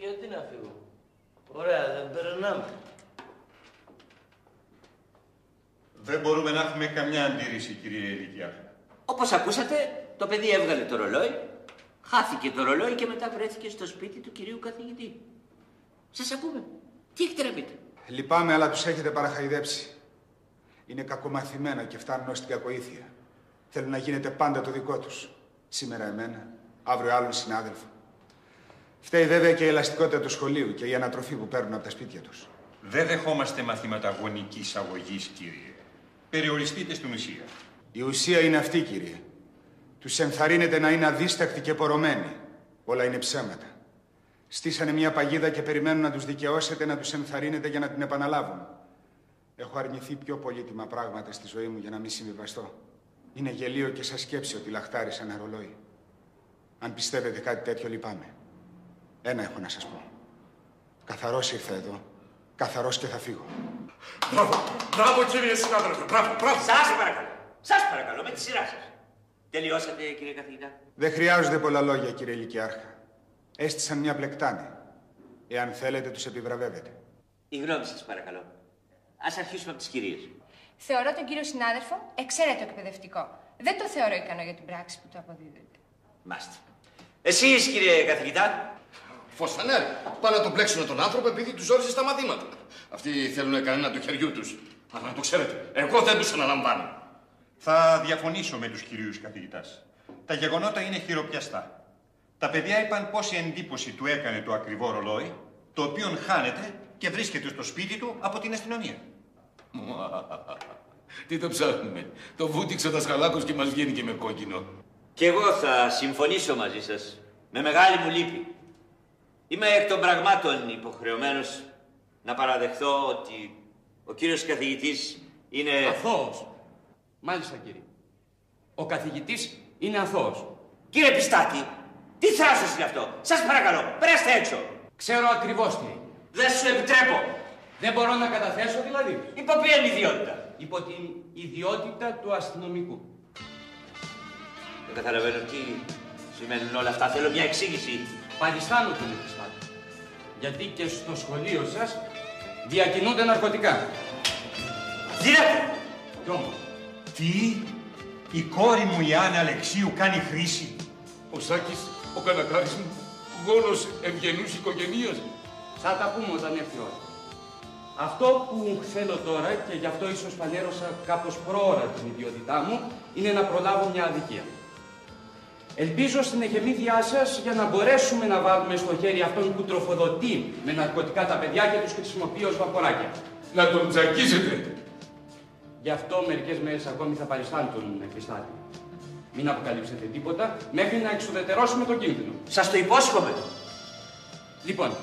Γιατί να φύγω? Ωραία, δεν περνάμε. Δεν μπορούμε να έχουμε καμιά αντίρρηση, κύριε Λυκειάρχα. Όπως ακούσατε, το παιδί έβγαλε το ρολόι, χάθηκε το ρολόι και μετά βρέθηκε στο σπίτι του κυρίου καθηγητή. Σας ακούμε. Τι έχετε να πείτε? Λυπάμαι, αλλά τους έχετε παραχαϊδέψει. Είναι κακομαθημένα και φτάνουν ως την κακοήθεια. Θέλουν να γίνεται πάντα το δικό τους. Σήμερα εμένα, αύριο άλλον συνάδελφο. Φταίει βέβαια και η ελαστικότητα του σχολείου και η ανατροφή που παίρνουν από τα σπίτια τους. Δεν δεχόμαστε μαθήματα γονικής αγωγής, κύριε. Περιοριστείτε στην ουσία. Η ουσία είναι αυτή, κύριε. Τους ενθαρρύνετε να είναι αδίστακτοι και πορωμένοι. Όλα είναι ψέματα. Στήσανε μια παγίδα και περιμένουν να τους δικαιώσετε, να τους ενθαρρύνετε για να την επαναλάβουν. Έχω αρνηθεί πιο πολύτιμα πράγματα στη ζωή μου για να μην συμβιβαστώ. Είναι γελίο και σας σκέψη ότι λαχτάρισα ένα ρολόι. Αν πιστεύετε κάτι τέτοιο, λυπάμαι. Ένα έχω να σας πω. Καθαρός ήρθα εδώ. Καθαρός και θα φύγω. Μπράβο, μπράβο κύριε συνάδελφε, μπράβο, μπράβο. Σας παρακαλώ, με τη σειρά σας. Τελειώσατε, κύριε καθηγητά? Δεν χρειάζονται πολλά λόγια, κύριε Λυκειάρχα. Έστησαν μια πλεκτάνη. Εάν θέλετε, τους επιβραβεύετε. Η γνώμη σας, παρακαλώ. Ας αρχίσουμε από τις κυρίες. Θεωρώ τον κύριο συνάδελφο εξαίρετο εκπαιδευτικό. Δεν το θεωρώ ικανό για την πράξη που του αποδίδεται. Μάστε. Εσείς, κύριε καθηγητά? Φως φανέρι. Πάνε να τον πλέξουν τον άνθρωπο επειδή τους όρισε στα μαθήματα. Αυτοί θέλουν κανένα του χεριού τους. Αλλά να το ξέρετε, εγώ δεν τους αναλαμβάνω. Θα διαφωνήσω με τους κυρίους καθηγητάς. Τα γεγονότα είναι χειροπιαστά. Τα παιδιά είπαν πόση εντύπωση του έκανε το ακριβό ρολόι, το οποίο χάνεται και βρίσκεται στο σπίτι του από την αστυνομία. Τι το ψάχνουμε? Το βούτυξε ο δασκαλάκος και μας βγαίνει και με κόκκινο. Κι εγώ θα συμφωνήσω μαζί σας. Με μεγάλη μου λύπη. Είμαι εκ των πραγμάτων υποχρεωμένος να παραδεχθώ ότι ο κύριος καθηγητής είναι... Αθώος. Μάλιστα, κύριε. Ο καθηγητής είναι αθώος. Κύριε Πιστάτη, τι θράσος είναι αυτό? Σας παρακαλώ, περάστε έξω. Ξέρω ακριβώς τι. Δεν σου επιτρέπω. Δεν μπορώ να καταθέσω δηλαδή. Υπό ποια ιδιότητα? Υπό την ιδιότητα του αστυνομικού. Δεν καταλαβαίνω τι σημαίνουν όλα αυτά. Θέλω μια εξήγηση. Παριστάνω, κύριε Πιστάτη. Γιατί και στο σχολείο σας διακινούνται ναρκωτικά. Δείτε! Κι όμως. Τι? Η κόρη μου η Άννα Αλεξίου κάνει χρήση. Ο Σάκης, ο καλακάρης μου, γόνος ευγενούς οικογενείας. Θα τα πούμε όταν έρθει η ώρα. Αυτό που θέλω τώρα, και γι' αυτό ίσως φανέρωσα κάπως πρόωρα την ιδιότητά μου, είναι να προλάβω μια αδικία. Ελπίζω στην εχεμήθειά σας για να μπορέσουμε να βάλουμε στο χέρι αυτόν που τροφοδοτεί με ναρκωτικά τα παιδιά και τους χρησιμοποιεί ως βαποράκια. Να τον τζακίζετε. Γι' αυτό μερικές μέρες ακόμη θα παριστάνω τον Πιστάτη. Μην αποκαλύψετε τίποτα μέχρι να εξουδετερώσουμε τον κίνδυνο. Σας το υπόσχομαι. Λοιπόν,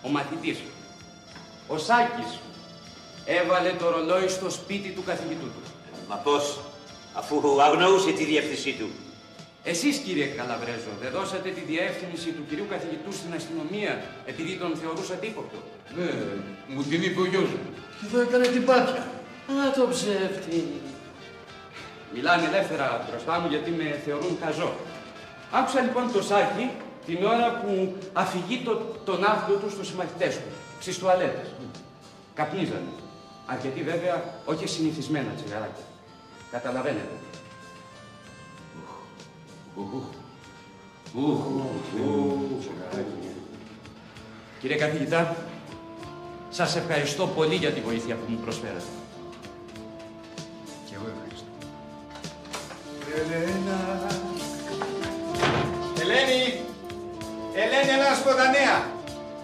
ο μαθητής, ο Σάκης, έβαλε το ρολόι στο σπίτι του καθηγητού του. Μα πώς, αφού αγνοούσε τη διεύθυνσή του? Εσείς, κύριε Καλαβρέζο, δεν δώσατε τη διεύθυνση του κυρίου καθηγητού στην αστυνομία επειδή τον θεωρούσατε ύποπτο? Ναι, μου την είπε ο γιος μου. Και εδώ έκανε την πάπια. Α, το ψεύτη. Μιλάνε ελεύθερα μπροστά μου γιατί με θεωρούν χαζό. Άκουσα λοιπόν το Σάκη την ώρα που αφηγεί τον άθλο του στους συμμαχητές του, στις τουαλέτες. Καπνίζανε. Αρκετοί βέβαια, όχι συνηθισμένα τσιγαράκια. Καταλαβαίνετε. Κύριε καθηγητά, σας ευχαριστώ πολύ για τη βοήθεια που μου προσφέρατε. Και εγώ ευχαριστώ. Ελένη! Ελένη, έλα να σου πω τα νέα.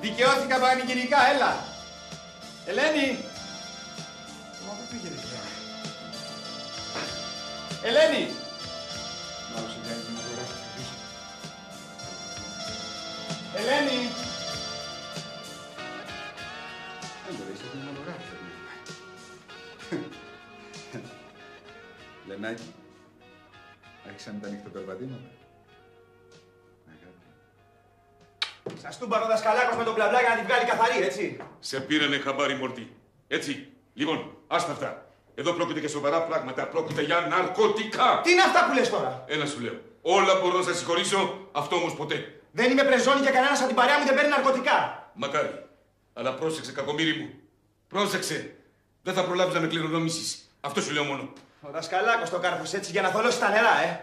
Δικαιώθηκα πανηγυρικά, έλα. Ελένη! Μα πού πήγε, Ελένη! Να σου κάνει την αγορά. Ελένη! Δεν το δείξτε την αγορά. Λενάκη, άρχισαν τα νυχτοπερπατήματα. Σας τούμπανε ο δασκαλάκος με τον μπλα μπλα για να την βγάλει καθαρή, έτσι. Σε πήρανε χαμπάρι μορτή. Έτσι. Λοιπόν, άστα αυτά. Εδώ πρόκειται για σοβαρά πράγματα. Πρόκειται για ναρκωτικά. Τι είναι αυτά που λες τώρα? Ένα σου λέω. Όλα μπορώ να σας συγχωρήσω, αυτό όμως ποτέ. Δεν είμαι πρεζόνι για κανένας από την παρέα μου, δεν παίρνει ναρκωτικά. Μακάρι. Αλλά πρόσεξε, κακομοίρη μου. Πρόσεξε. Δεν θα προλάβεις να με κληρονομήσεις. Αυτό σου λέω μόνο. Ο δασκαλάκος το κάρφωσε έτσι για να θολώσει τα νερά,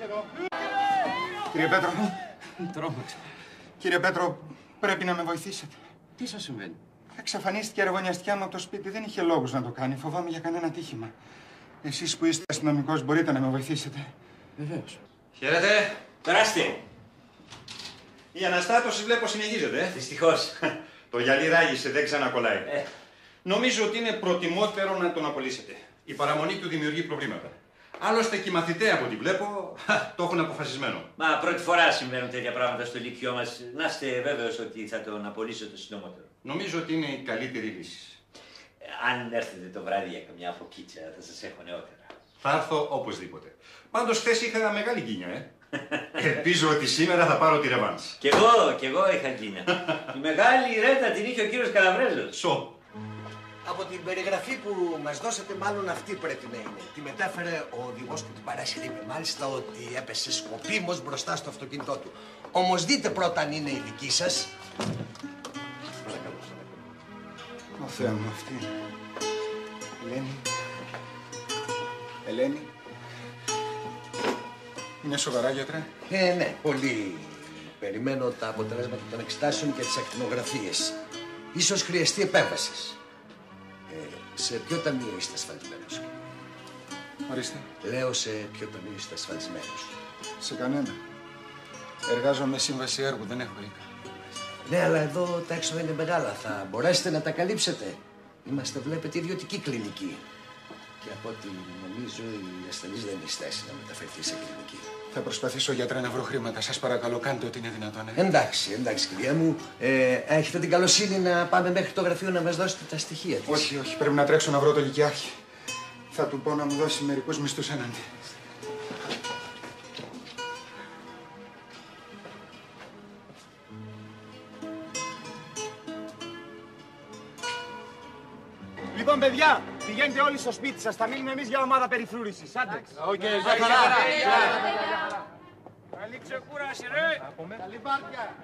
Εδώ. Κύριε Πέτρο. Τρόμαξα. Κύριε Πέτρο, πρέπει να με βοηθήσετε. Τι σας συμβαίνει? Εξαφανίστηκε η αραβωνιαστιά μου από το σπίτι. Δεν είχε λόγους να το κάνει. Φοβάμαι για κανένα τύχημα. Εσείς που είστε αστυνομικός μπορείτε να με βοηθήσετε. Βεβαίως. Χαίρετε. Περάστε. Η αναστάτωση βλέπω συνεχίζεται. Δυστυχώς. Το γυαλί ράγισε, δεν ξανακολλάει. Νομίζω ότι είναι προτιμότερο να τον απολύσετε. Η παραμονή του δημιουργεί προβλήματα. Άλλωστε και οι μαθητές από ό,τι βλέπω το έχουν αποφασισμένο. Μα πρώτη φορά συμβαίνουν τέτοια πράγματα στο λύκειό μας. Να είστε βέβαιος ότι θα τον απολύσω το συντομότερο. Νομίζω ότι είναι η καλύτερη λύση. Αν έρθετε το βράδυ για καμιά φωκίτσα, θα σας έχω νεότερα. Θα έρθω οπωσδήποτε. Πάντως χθες είχα μεγάλη γκίνια, Ελπίζω ότι σήμερα θα πάρω τη ρεβάνς. Κι εγώ είχα γκίνια. Η μεγάλη ρέτα την είχε ο κύριος Καλαβρέζος. Σω. Από την περιγραφή που μας δώσατε, μάλλον αυτή πρέπει να είναι. Τη μετέφερε ο οδηγός που την παράσυρε. Είπε μάλιστα ότι έπεσε σκοπίμως μπροστά στο αυτοκίνητό του. Όμως δείτε πρώτα αν είναι η δική σας. Ω Θεέ μου, αυτή είναι. Ελένη. Ελένη. Είναι σοβαρά, γιατρέ? Ναι, πολύ. Περιμένω τα αποτελέσματα των εξετάσεων και τις ακτινογραφίες. Ίσως χρειαστεί επέμβαση. Σε ποιο ταμείο είστε ασφαλισμένος? Ορίστε. Λέω σε ποιο ταμείο είστε ασφαλισμένος? Σε κανένα. Εργάζομαι σύμβαση έργου, δεν έχω οίκα. Ναι, αλλά εδώ τα έξοδα είναι μεγάλα. Θα μπορέσετε να τα καλύψετε? Είμαστε, βλέπετε, ιδιωτική κλινική. Και από ό,τι νομίζω η ασθενής δεν είναι στάση να μεταφερθεί σε κλινική. Θα προσπαθήσω, γιατρέ, να βρω χρήματα. Σας παρακαλώ, κάντε ό,τι είναι δυνατόν. Εντάξει, κυρία μου. Έχετε την καλοσύνη να πάμε μέχρι το γραφείο να μας δώσετε τα στοιχεία της? Όχι, πρέπει να τρέξω να βρω το λυκειάρχη. Θα του πω να μου δώσει μερικούς μισθούς έναντι. Λοιπόν, παιδιά, πηγαίνετε όλοι στο σπίτι σας. Θα μείνουμε εμείς για ομάδα περιφρούρησης. Άντε. Οκ, για χαρά. Καλή ξεκούραση, ρε. Καλή πάρτια.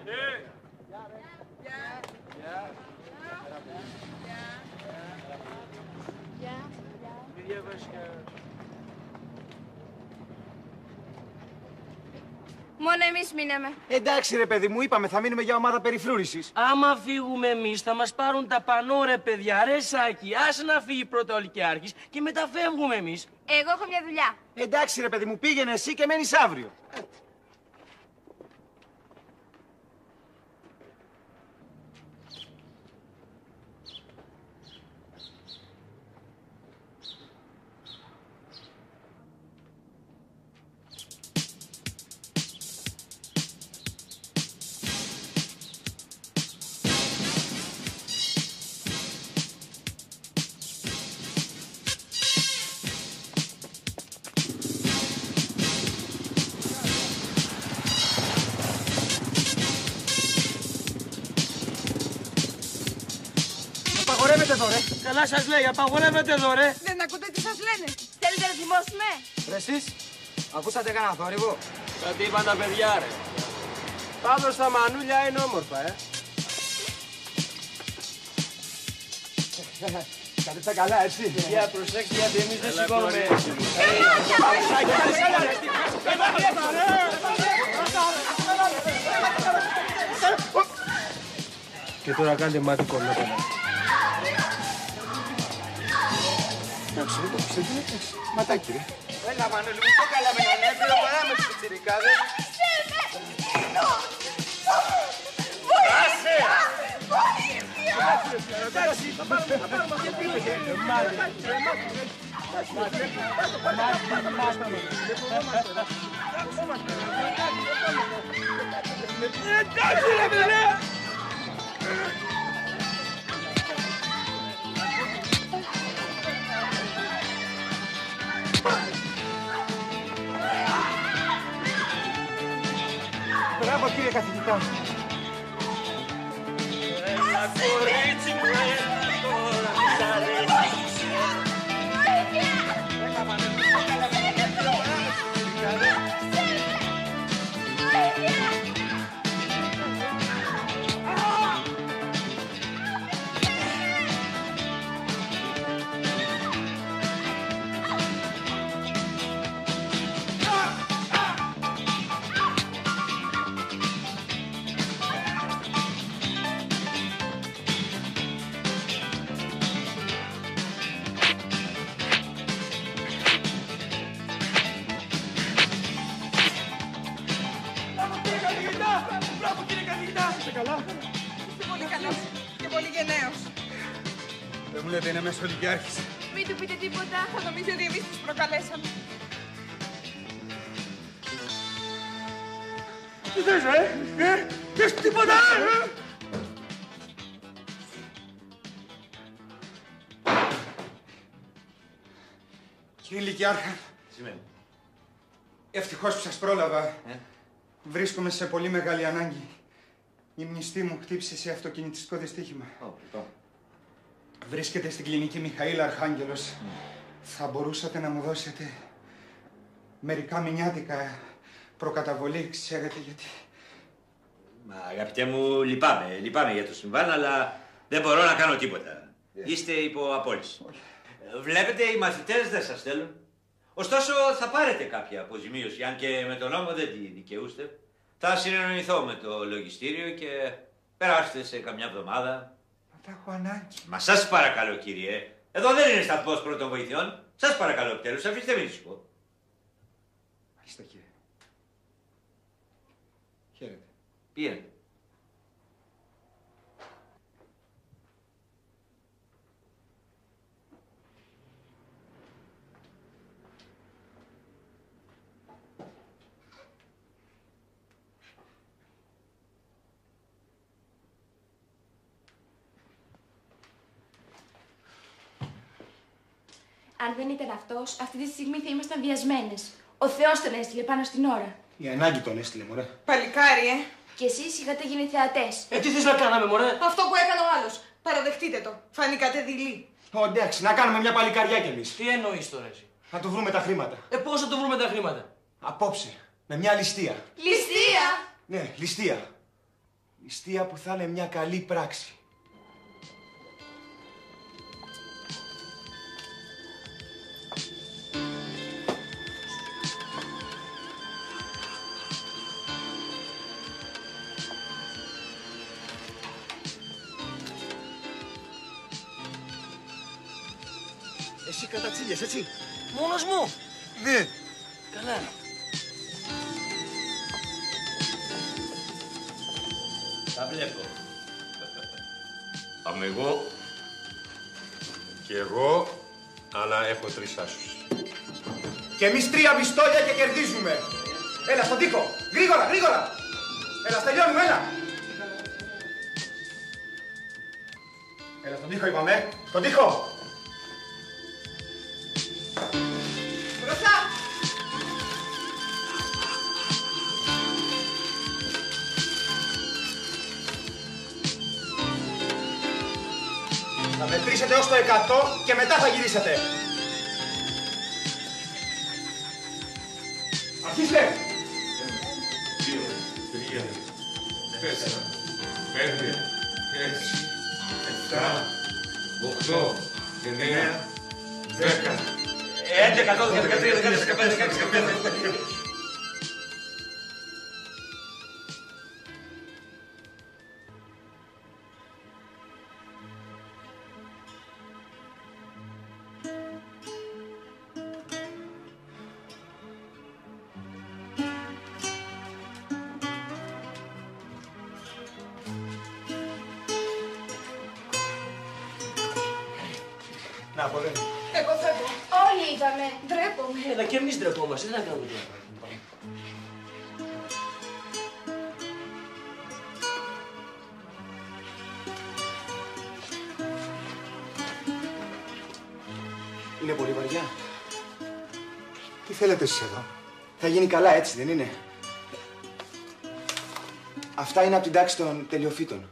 Μόνο εμείς μείναμε. Εντάξει ρε παιδί μου, είπαμε θα μείνουμε για ομάδα περιφρούρησης. Άμα φύγουμε εμείς θα μας πάρουν τα πανό ρε παιδιά, ρε Σάκη. Άσε να φύγει πρώτα ο Λυκειάρχης και μετά φεύγουμε εμείς. Εγώ έχω μια δουλειά. Εντάξει ρε παιδί μου, πήγαινε εσύ και μένεις αύριο. Απαγορεύεται εδώ, ρε. Καλά σας λέει, απαγορεύεται εδώ, ρε. Δεν ακούτε τι σας λένε. Θέλετε να θυμώσουμε. Ρε εσείς, ακούσατε κανένα θόρυβο? Κάτι είπαν τα παιδιά, ρε. Πάντως τα μανούλια είναι όμορφα, Κάνετε καλά, έτσι. Για προσέξτε, γιατί εμείς δεν σηκώνουμε έτσι. Και τώρα κάντε μάτι κολλόπαινα. Εντάξει, δεν το ξέρετε. Ματάκι, ρε. Έλα, Μανώλη, μου το καλά με έναν έφυρο παρά με τους πιτσιρικάδες. Άσε! Εντάξει, θα πάρουμε και εντάξει, ρε παιδιά! Μπράβο, κύριε καθηγητά. Έλα, κορίτσι μου, έλα τώρα, μη σ' αρέσεις. Έλα, Μανώλη, καλά με τον έφυρο παρά με τους πιτσιρικάδες. Είστε πολύ καλός και πολύ γενναίος. Δεν μου λέτε είναι μέσα ο Λυκειάρχης. Μην του πείτε τίποτα, θα νομίζει ότι εμείς τους προκαλέσαμε. Τι θες, θες τίποτα, Κύριε Λυκειάρχα, Σημαίνει. ευτυχώς που σας πρόλαβα. Βρίσκομαι σε πολύ μεγάλη ανάγκη. Η μνηστή μου χτύπησε σε αυτοκινητιστικό δυστύχημα. Βρίσκεται στην κλινική Μιχαήλ Αρχάγγελος. Θα μπορούσατε να μου δώσετε μερικά μηνιάτικα προκαταβολή, ξέρετε γιατί. Μα αγαπητέ μου, λυπάμαι για το συμβάν, αλλά δεν μπορώ να κάνω τίποτα. Είστε υπό απόλυση. Βλέπετε, οι μαθητές δεν σας θέλουν. Ωστόσο, θα πάρετε κάποια αποζημίωση, αν και με τον νόμο δεν τη δικαιούστε. Θα συνεννοηθώ με το λογιστήριο και περάστε σε καμιά εβδομάδα. Μα τα έχω ανάγκη. Μα σας παρακαλώ, κύριε. Εδώ δεν είναι σταθμός πρώτων βοηθειών. Σας παρακαλώ, επιτέλους, αφήστε με ήσυχο. Μάλιστα, κύριε. Χαίρετε. Πηγαίνετε. Αν δεν ήταν αυτός, αυτή τη στιγμή θα ήμασταν βιασμένες. Ο Θεός τον έστειλε πάνω στην ώρα. Η ανάγκη τον έστειλε, μωρέ. Παλικάρι, Και εσείς είχατε γίνει θεατές. Τι θες να κάναμε, μωρέ? Αυτό που έκανε ο άλλος. Παραδεχτείτε το. Φανήκατε δειλοί. Εντάξει, να κάνουμε μια παλικαριά κι εμείς. Τι εννοείς τώρα εσύ? Να του βρούμε τα χρήματα. Πώς θα του βρούμε τα χρήματα? Απόψε, με μια ληστεία. Ληστεία! Ναι, ληστεία. Ληστεία που θα είναι μια καλή πράξη. Εσύ κατατσίλιες, έτσι. Μόνος μου. Ναι. Καλά. Τα βλέπω. Είμαι εγώ. Και εγώ, αλλά έχω 3 άσους. Και εμείς 3 πιστόλια και κερδίζουμε. Έλα στον τοίχο. Γρήγορα, γρήγορα. Έλα, τελειώνουμε, έλα. Έλα στον τοίχο, είπαμε. Στον τοίχο. Μπροστά. Θα μετρήσετε ως το 100 και μετά θα γυρίσετε. Αρχίστε! 1, 2, 3, 4, 5, 6, 7, 8, 9, 10. 11, 12, 13, 14, 15, 16, 17. Να, Πολένη. Εγώ φεύγω. Όλοι είδαμε. Ντρέπομαι. Έλα και εμείς ντρεπόμαστε. Δεν θα κάνουμε τώρα. Είναι πολύ βαριά. Τι θέλετε εσείς εδώ? Θα γίνει καλά, έτσι δεν είναι? Αυτά είναι από την τάξη των τελειοφύτων.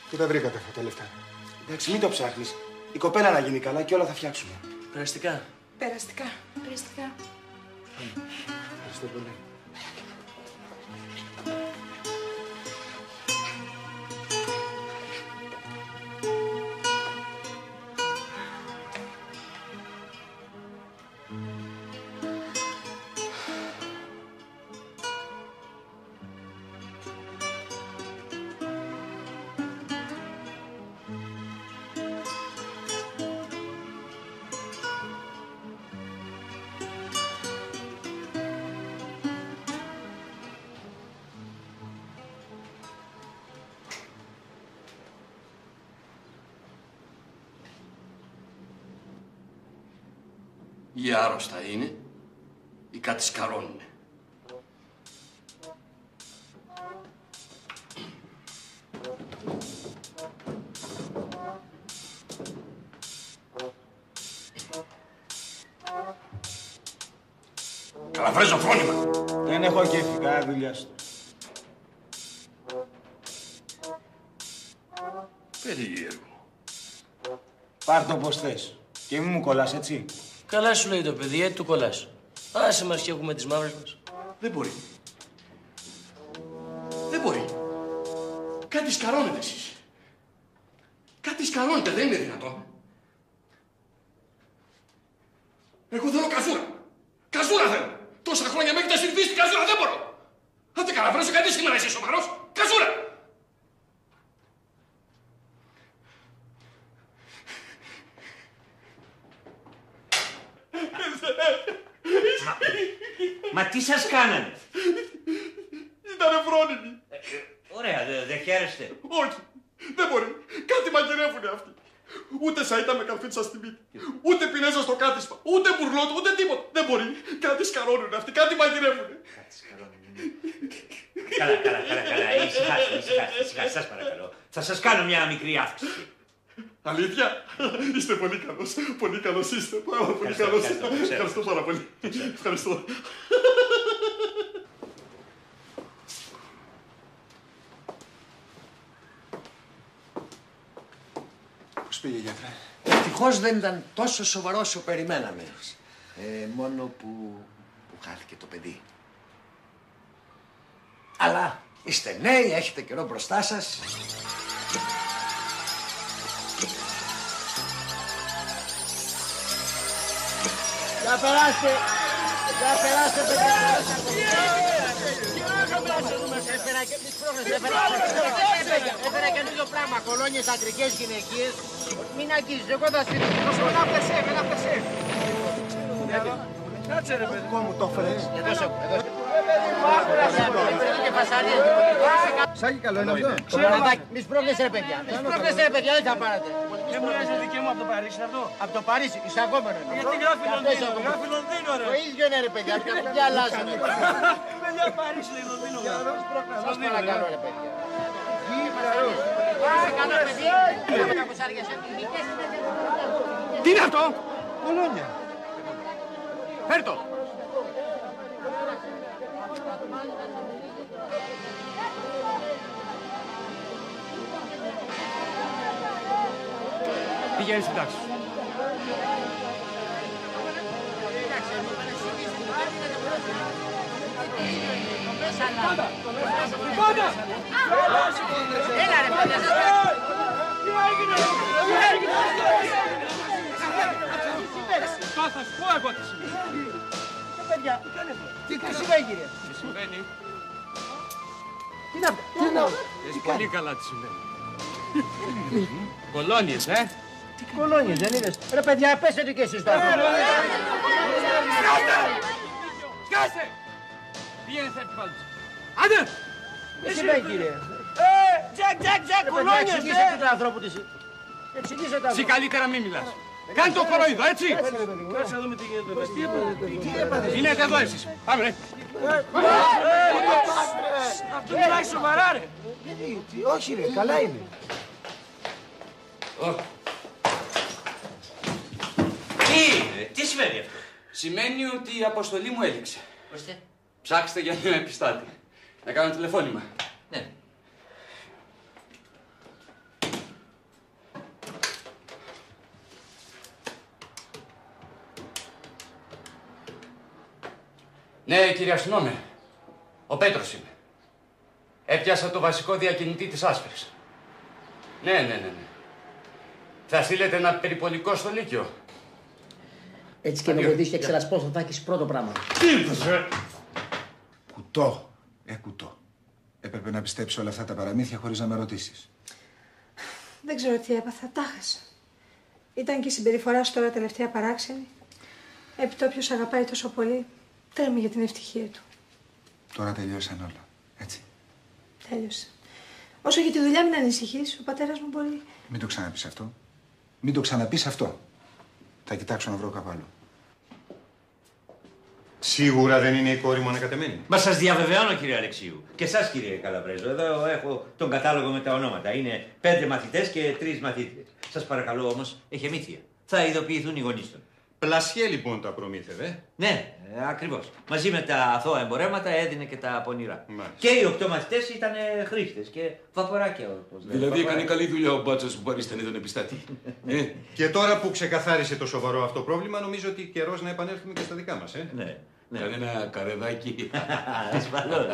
Πού τα βρήκατε αυτά τα λεφτά? Εντάξει, μην το ψάχνεις. Η κοπέλα να γίνει καλά και όλα θα φτιάξουμε. Περαστικά. Περαστικά. Περαστικά. Ευχαριστώ πολύ. Ή άρρωστα είναι, ή κάτι σκαρώνουνε. Καλαβρέζω φρόνημα. Δεν έχω κέφι, κάνα δουλειά σου. Περίεργο. Πάρ' το πως θες. Και μη μου κολλάς, έτσι. Καλά σου λέει το παιδί, έτσι του κολλάς. Άσε μας και έχουμε τις μαύρες μας. Δεν μπορεί. Δεν μπορεί. Κάτι σκαρώνετε εσείς. Κάτι σκαρώνετε, δεν είναι δυνατόν. Εγώ θέλω καζούρα. Καζούρα θέλω. Τόσα χρόνια με έχετε συνηθίσει την καζούρα, δεν μπορώ. Άντε Καλαβρέζο, κάτι σήμερα είσαι σοβαρός. Καζούρα. Μα τι σας κάνανε? Ήτανε φρόνιμοι. Ωραία, δεν χαίρεστε? Όχι, δεν μπορεί. Κάτι μαγειρεύουνε αυτοί. Ούτε σαΐτα με καρφίτσα στη μύτη. Ούτε πινέζα στο κάτισμα. Ούτε μπουρλότ, ούτε τίποτα. Δεν μπορεί. Κάτι σκαρώνουνε αυτοί. Κάτι μαγειρεύουνε. Καλά. Ησυχάστε, σας παρακαλώ. Θα σας κάνω μια μικρή αύξηση. Αλήθεια. Είστε πολύ καλός. Πολύ καλός είστε. Πολύ καλός. Ευχαριστώ πάρα πολύ. Ευχαριστώ. Πώς πήγε, γιατρέ? Ευτυχώς δεν ήταν τόσο σοβαρό όσο περιμέναμε. Μόνο που χάθηκε το παιδί. Αλλά είστε νέοι, έχετε καιρό μπροστά σας. Για περάστε, παιδιά. Έφερα καινούριο πράγμα, κολόνιες αντρικές γυναικείες. Μην αγγίζεις, εγώ θα στείλω. Ένα πλεσέ. Κάτσε ρε παιδί μου, το έφερες. Εδώ σε και φασαρίες. Σάκη καλό είναι αυτό. Μη σπρώχνεσαι ρε παιδιά. Δεν θα πάρετε. Δεν μου λες δική μου από το Παρίσι αυτό. Από το Παρίσι, εισαγόμενο. Γιατί γράφει Λονδίνο, γράφει Λονδίνο ρε. Το ίδιο είναι ρε παιδιά, τι αλλάζουν. Παιδιά Παρίσι λέει Λονδίνο. Σας παρακαλώ ρε παιδιά. Καλό παιδί. Τι είναι αυτό? Κολόνια. Φέρ' το. Πηγαίνεις στην τάξη. Έλα ρε παιδιά. Τι έγινε. Θα σου πω εγώ τι συμβαίνει. Παιδιά, τι συμβαίνει κύριε. Τι συμβαίνει. Τι είναι αυτό. Ξέρεις πολύ καλά τι συμβαίνει. Κολόνιες, Τι κολόνιες δεν είδες. Ρε παιδιά, πέσετε κι εσείς τώρα. Σκάσε! Πήγαινε θα έρθει πάλι. Άντε! Τι συμβαίνει κύριε. Τζακ, κολόνιες. Εξηγήστε του ανθρώπου της. Εξηγήστε του Εσύ καλύτερα μην μιλάς. Κάνε το κοροϊδό, έτσι! Κάτσε να δούμε τι γίνεται. Τι έπαθες. Μείνετε εδώ εσείς. Πάμε ρε. Αυτό μιλάει σοβαρά ρε. Όχι ρε, καλά είναι. Τι σημαίνει αυτό? Σημαίνει ότι η αποστολή μου έληξε. Ορίστε. Ψάξτε για ένα επιστάτη. Να κάνω τηλεφώνημα. Ναι. Ναι, κύριε αστυνόμε. Ο Πέτρος είμαι. Έπιασα το βασικό διακινητή της Άσπρης. Ναι. Θα στείλετε ένα περιπολικό στο Λύκειο. Έτσι και με βοηθήσει και ξερασπός θα έχεις πρώτο πράγμα. Τι ήρθες, Κουτό. Κουτό. Έπρεπε να πιστέψει όλα αυτά τα παραμύθια χωρίς να με ρωτήσεις. Δεν ξέρω τι έπαθα, τα χάσα. Ήταν και η συμπεριφορά σου τώρα τελευταία παράξενη. Έπειτα όποιος αγαπάει τόσο πολύ, τρέμει για την ευτυχία του. Τώρα τελειώσαν όλα. Έτσι. Τέλειωσε. Όσο για τη δουλειά μην ανησυχείς, ο πατέρας μου μπορεί... Μην το ξαναπείς αυτό. Μην το ξαναπείς αυτό. Θα κοιτάξω να βρω κάπου άλλο. Σίγουρα δεν είναι η κόρη μου ανακατεμένη. Μα σας διαβεβαιώνω κύριε Αλεξίου. Και εσάς κύριε Καλαβρέζο. Εδώ έχω τον κατάλογο με τα ονόματα. Είναι 5 μαθητές και 3 μαθήτριες. Σας παρακαλώ όμως, έχει μύθια. Θα ειδοποιηθούν οι γονείς των. Πλασιέ λοιπόν τα προμήθευε. Ναι, ακριβώς. Μαζί με τα αθώα εμπορεύματα έδινε και τα πονηρά. Μάλιστα. Και οι 8 μαθητές ήταν χρήστες και βαποράκια. Δηλαδή έκανε καλή δουλειά ο μπάτσος που παρίστανε τον επιστάτη. Και τώρα που ξεκαθάρισε το σοβαρό αυτό πρόβλημα, νομίζω ότι καιρός να επανέλθουμε και στα δικά μας. Ναι. Κανένα καρεδάκι. Ασφαλώς.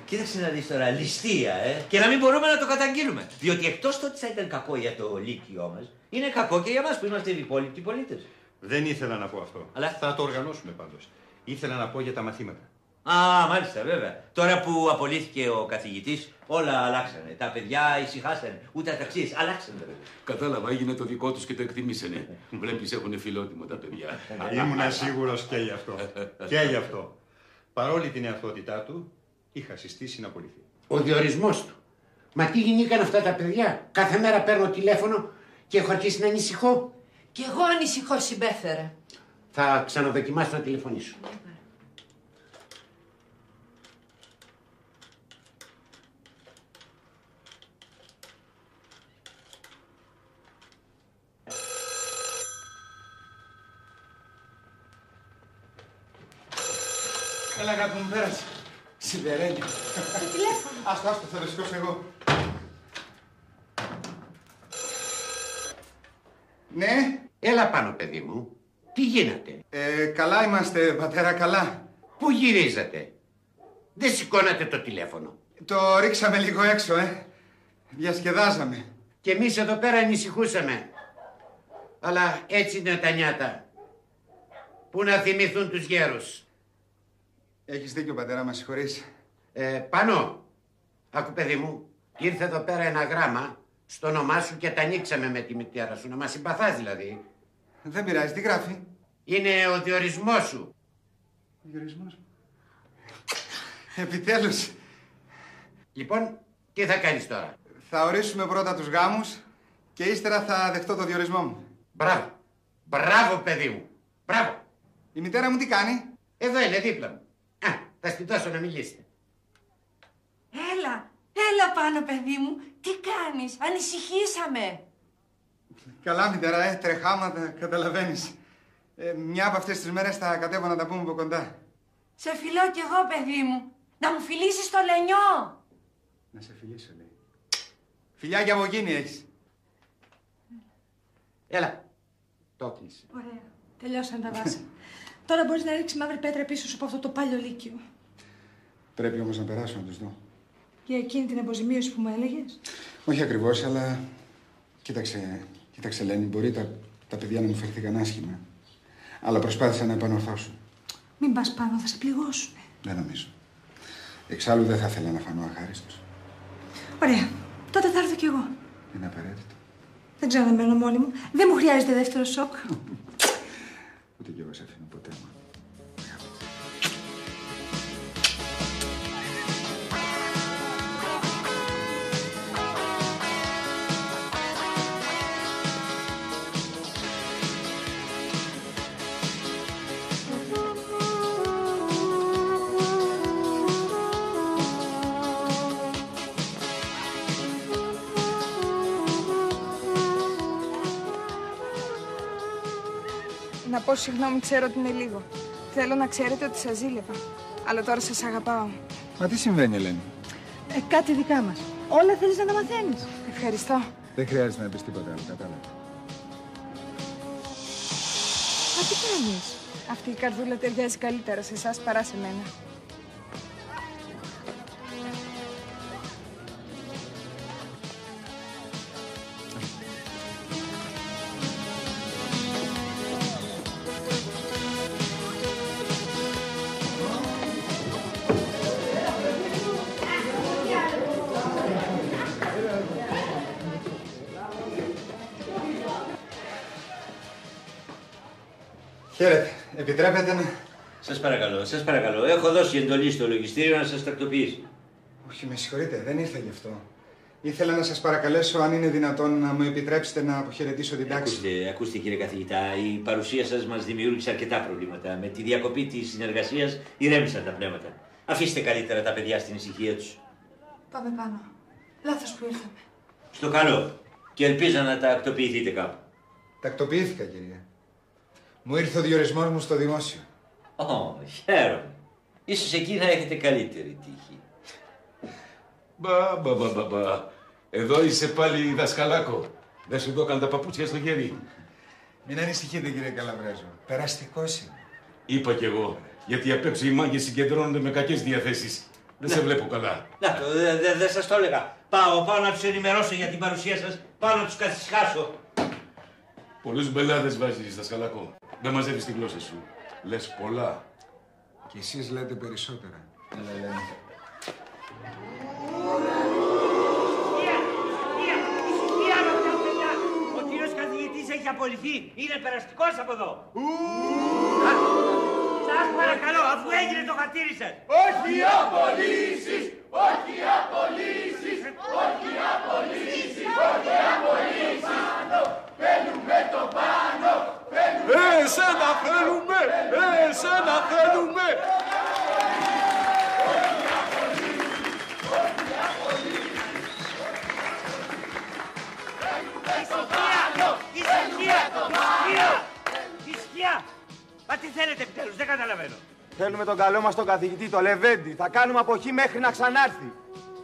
Κοίταξε να δεις τώρα, ληστεία, και να μην μπορούμε να το καταγγείλουμε. Διότι εκτός το ότι θα ήταν κακό για το Λύκειό μας, είναι κακό και για μας που είμαστε υπόλοιποι πολίτες. Δεν ήθελα να πω αυτό. Αλλά θα το οργανώσουμε πάντως. Ήθελα να πω για τα μαθήματα. Α, μάλιστα, βέβαια. Τώρα που απολύθηκε ο καθηγητής, όλα αλλάξανε. Τα παιδιά ησυχάσανε. Ούτε αταξίες, αλλάξανε. Κατάλαβα, έγινε το δικό τους και το εκτιμήσανε. Βλέπεις, έχουν φιλότιμο τα παιδιά. Ήμουνα σίγουρος και γι' αυτό. Και γι' αυτό. Παρόλη την εαυτότητά του, είχα συστήσει να απολυθεί. Ο διορισμός του. Μα τι γινήκαν αυτά τα παιδιά. Κάθε μέρα παίρνω τηλέφωνο και έχω αρχίσει να ανησυχώ. Κι εγώ ανησυχώ, συμπέφερα. Θα ξαναδοκιμάσω να τηλεφωνήσω. Έλα, αγάπη μου, πέρασε. Σιδερένιο. Τηλέφωνο. Άστο, θα το σηκώσω εγώ. Ναι. Έλα πάνω, παιδί μου. Τι γίνεται. Καλά είμαστε, πατέρα, καλά. Πού γυρίζετε. Δεν σηκώνατε το τηλέφωνο. Το ρίξαμε λίγο έξω, Διασκεδάζαμε. Και εμείς εδώ πέρα ανησυχούσαμε. Αλλά έτσι είναι τα νιάτα. Πού να θυμηθούν τους γέρους. Έχεις δίκιο, πατέρα, μας συγχωρείς. Πάνω, άκου παιδί μου, ήρθε εδώ πέρα ένα γράμμα στο όνομά σου και τα ανοίξαμε με τη μητέρα σου, να μας συμπαθάς δηλαδή. Δεν πειράζει, τι γράφει? Είναι ο διορισμός σου. Διορισμός μου. Επιτέλους. Λοιπόν, τι θα κάνεις τώρα? Θα ορίσουμε πρώτα τους γάμους και ύστερα θα δεχτώ το διορισμό μου. Μπράβο. Μπράβο, παιδί μου. Μπράβο. Η μητέρα μου τι κάνει? Εδώ είναι, δίπλα μου. Θα στη δώσω να μιλήσετε. Έλα πάνω, παιδί μου. Τι κάνεις? Ανησυχήσαμε. Καλά, μητέρα, τρεχάματα, καταλαβαίνεις. Μια από αυτές τις μέρες θα κατέβω να τα πούμε από κοντά. Σε φιλώ κι εγώ, παιδί μου. Να μου φιλήσεις το λενιό. Να σε φιλήσω, λέει. Φιλιά και απογίνη έχεις. Έλα. Το κλείσε. Ωραία. Τελειώσαν τα βάσα. Τώρα μπορείς να ρίξεις μαύρη πέτρα πίσω σου από αυτό το πάλιο λύκειο. Πρέπει όμως να περάσω να τους δω. Για εκείνη την αποζημίωση που μου έλεγες. Όχι ακριβώς, αλλά κοίταξε, Ελένη, μπορεί τα παιδιά να μου φερθήκαν άσχημα. Αλλά προσπάθησαν να επανορθώσουν. Μην πας πάνω, θα σε πληγώσουν. Δεν νομίζω. Εξάλλου δεν θα ήθελα να φανώ αχάριστος. Ωραία. Τότε θα έρθω κι εγώ. Είναι απαραίτητο. Δεν ξέρω να μένω μόνη μου. Δεν μου χρειάζεται δεύτερο σοκ. Ούτε κι εγώ σε αφήνω ποτέ μου. Να πω συγγνώμη, ξέρω ότι είναι λίγο. Θέλω να ξέρετε ότι σας ζήλευα. Αλλά τώρα σας αγαπάω. Μα τι συμβαίνει, Ελένη? Κάτι δικά μας. Όλα θέλεις να τα μαθαίνεις. Ευχαριστώ. Δεν χρειάζεται να πεις τίποτα άλλο, κατάλαβα. Μα τι κάνεις? Αυτή η καρδούλα ταιριάζει καλύτερα σε εσάς παρά σε μένα. Χαίρετε. Επιτρέπετε να... Σας παρακαλώ. Έχω δώσει εντολή στο λογιστήριο να σας τακτοποιήσει. Όχι, με συγχωρείτε. Δεν ήρθα γι' αυτό. Ήθελα να σας παρακαλέσω, αν είναι δυνατόν, να μου επιτρέψετε να αποχαιρετήσω την τάξη. Ακούστε κύριε καθηγητά, η παρουσία σας μας δημιούργησε αρκετά προβλήματα. Με τη διακοπή της συνεργασίας ηρέμησαν τα πνεύματα. Αφήστε καλύτερα τα παιδιά στην ησυχία τους. Πάμε πάνω. Λάθος που ήρθαμε. Στο καλό. Και ελπίζω να τακτοποιηθείτε κάπου. Τακτοποιήθηκα, κυρία. Μου ήρθε ο διορισμός μου στο δημόσιο. Χαίρομαι. Ίσως εκεί να έχετε καλύτερη τύχη. Μπα. Εδώ είσαι πάλι δασκαλάκο. Δεν σου δώκαν τα παπούτσια στο χέρι. Μην ανησυχείτε, κύριε Καλαβρέζο. Περαστικός είμαι. Είπα κι εγώ. Γιατί απ' έξω οι μάγκες συγκεντρώνονται με κακές διαθέσεις. Δεν σε βλέπω καλά. Δεν σας το έλεγα. Πάω να τους ενημερώσω για την παρουσία σας. Πάω να τους καθισχάσω. Πολλούς μπελάδες βάζεις, δασκαλάκο. Δεν μαζεύεις τη γλώσσα σου. Λες πολλά. Και εσείς λέτε περισσότερα. Ο κύριος καθηγητής έχει απολυθεί. Είναι περαστικός από εδώ. Σας παρακαλώ, αφού έγινε το χατήρι σας. Όχι απολύσεις! Όχι απολύσεις! Όχι απολύσεις! Όχι απολύσεις! Θέλουμε το πάνω! Εσένα θέλουμε! Εσένα θέλουμε! Ησυχία! Μα τι θέλετε επιτέλους, δεν καταλαβαίνω. Θέλουμε τον καλό μας τον καθηγητή, το Λεβέντη. Θα κάνουμε από εκεί μέχρι να ξανάρθει.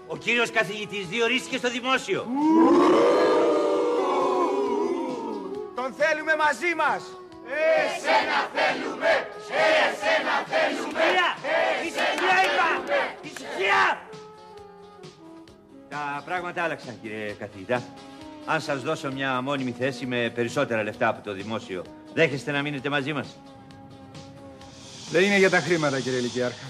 Ο κύριος καθηγητής διορίστηκε στο δημόσιο. Τον θέλουμε μαζί μας. Εσένα θέλουμε! Εσένα θέλουμε! Ησυχία είπα! Ησυχία! Τα πράγματα άλλαξαν, κύριε καθηγητά. Αν σας δώσω μια μόνιμη θέση με περισσότερα λεφτά από το δημόσιο, δέχεστε να μείνετε μαζί μας? Δεν είναι για τα χρήματα, κύριε Λυκειάρχα.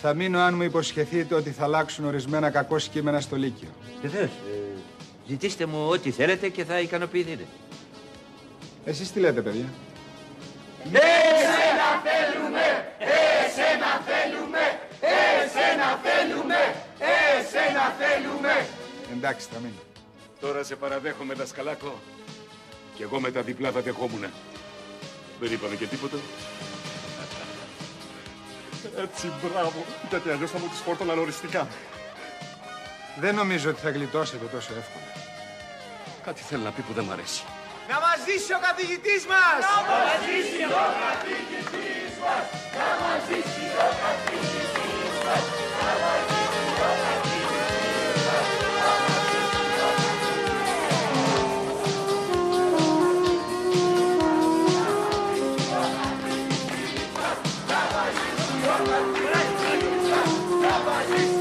Θα μείνω αν μου υποσχεθείτε ότι θα αλλάξουν ορισμένα κακό κείμενα στο Λύκειο. Βεβαίως. Ζητήστε μου ό,τι θέλετε και θα ικανοποιηθείτε. Εσείς τι λέτε, παιδιά? Εσένα θέλουμε! Εσένα θέλουμε! Εσένα θέλουμε! Εσένα θέλουμε! Εντάξει, θα μείνω. Τώρα σε παραδέχομαι, δασκαλάκο. Κι εγώ με τα διπλά θα δεχόμουν. Δεν είπαμε και τίποτα. Έτσι, μπράβο. Γιατί αλλιώς θα μου τις φόρτωναν οριστικά. Δεν νομίζω ότι θα γλιτώσετε τόσο εύκολα. Κάτι θέλει να πει που δεν μ' αρέσει. Να μας ζήσει ο καθηγητής μας! Να μας ζήσει ο καθηγητής μας! Να μας ζήσει ο καθηγητής μας! Να μας ζήσει ο καθηγητής μας! Να μας ζήσει ο καθηγητής μας! Να μας ζήσει ο καθηγητής μας! Να μας ζήσει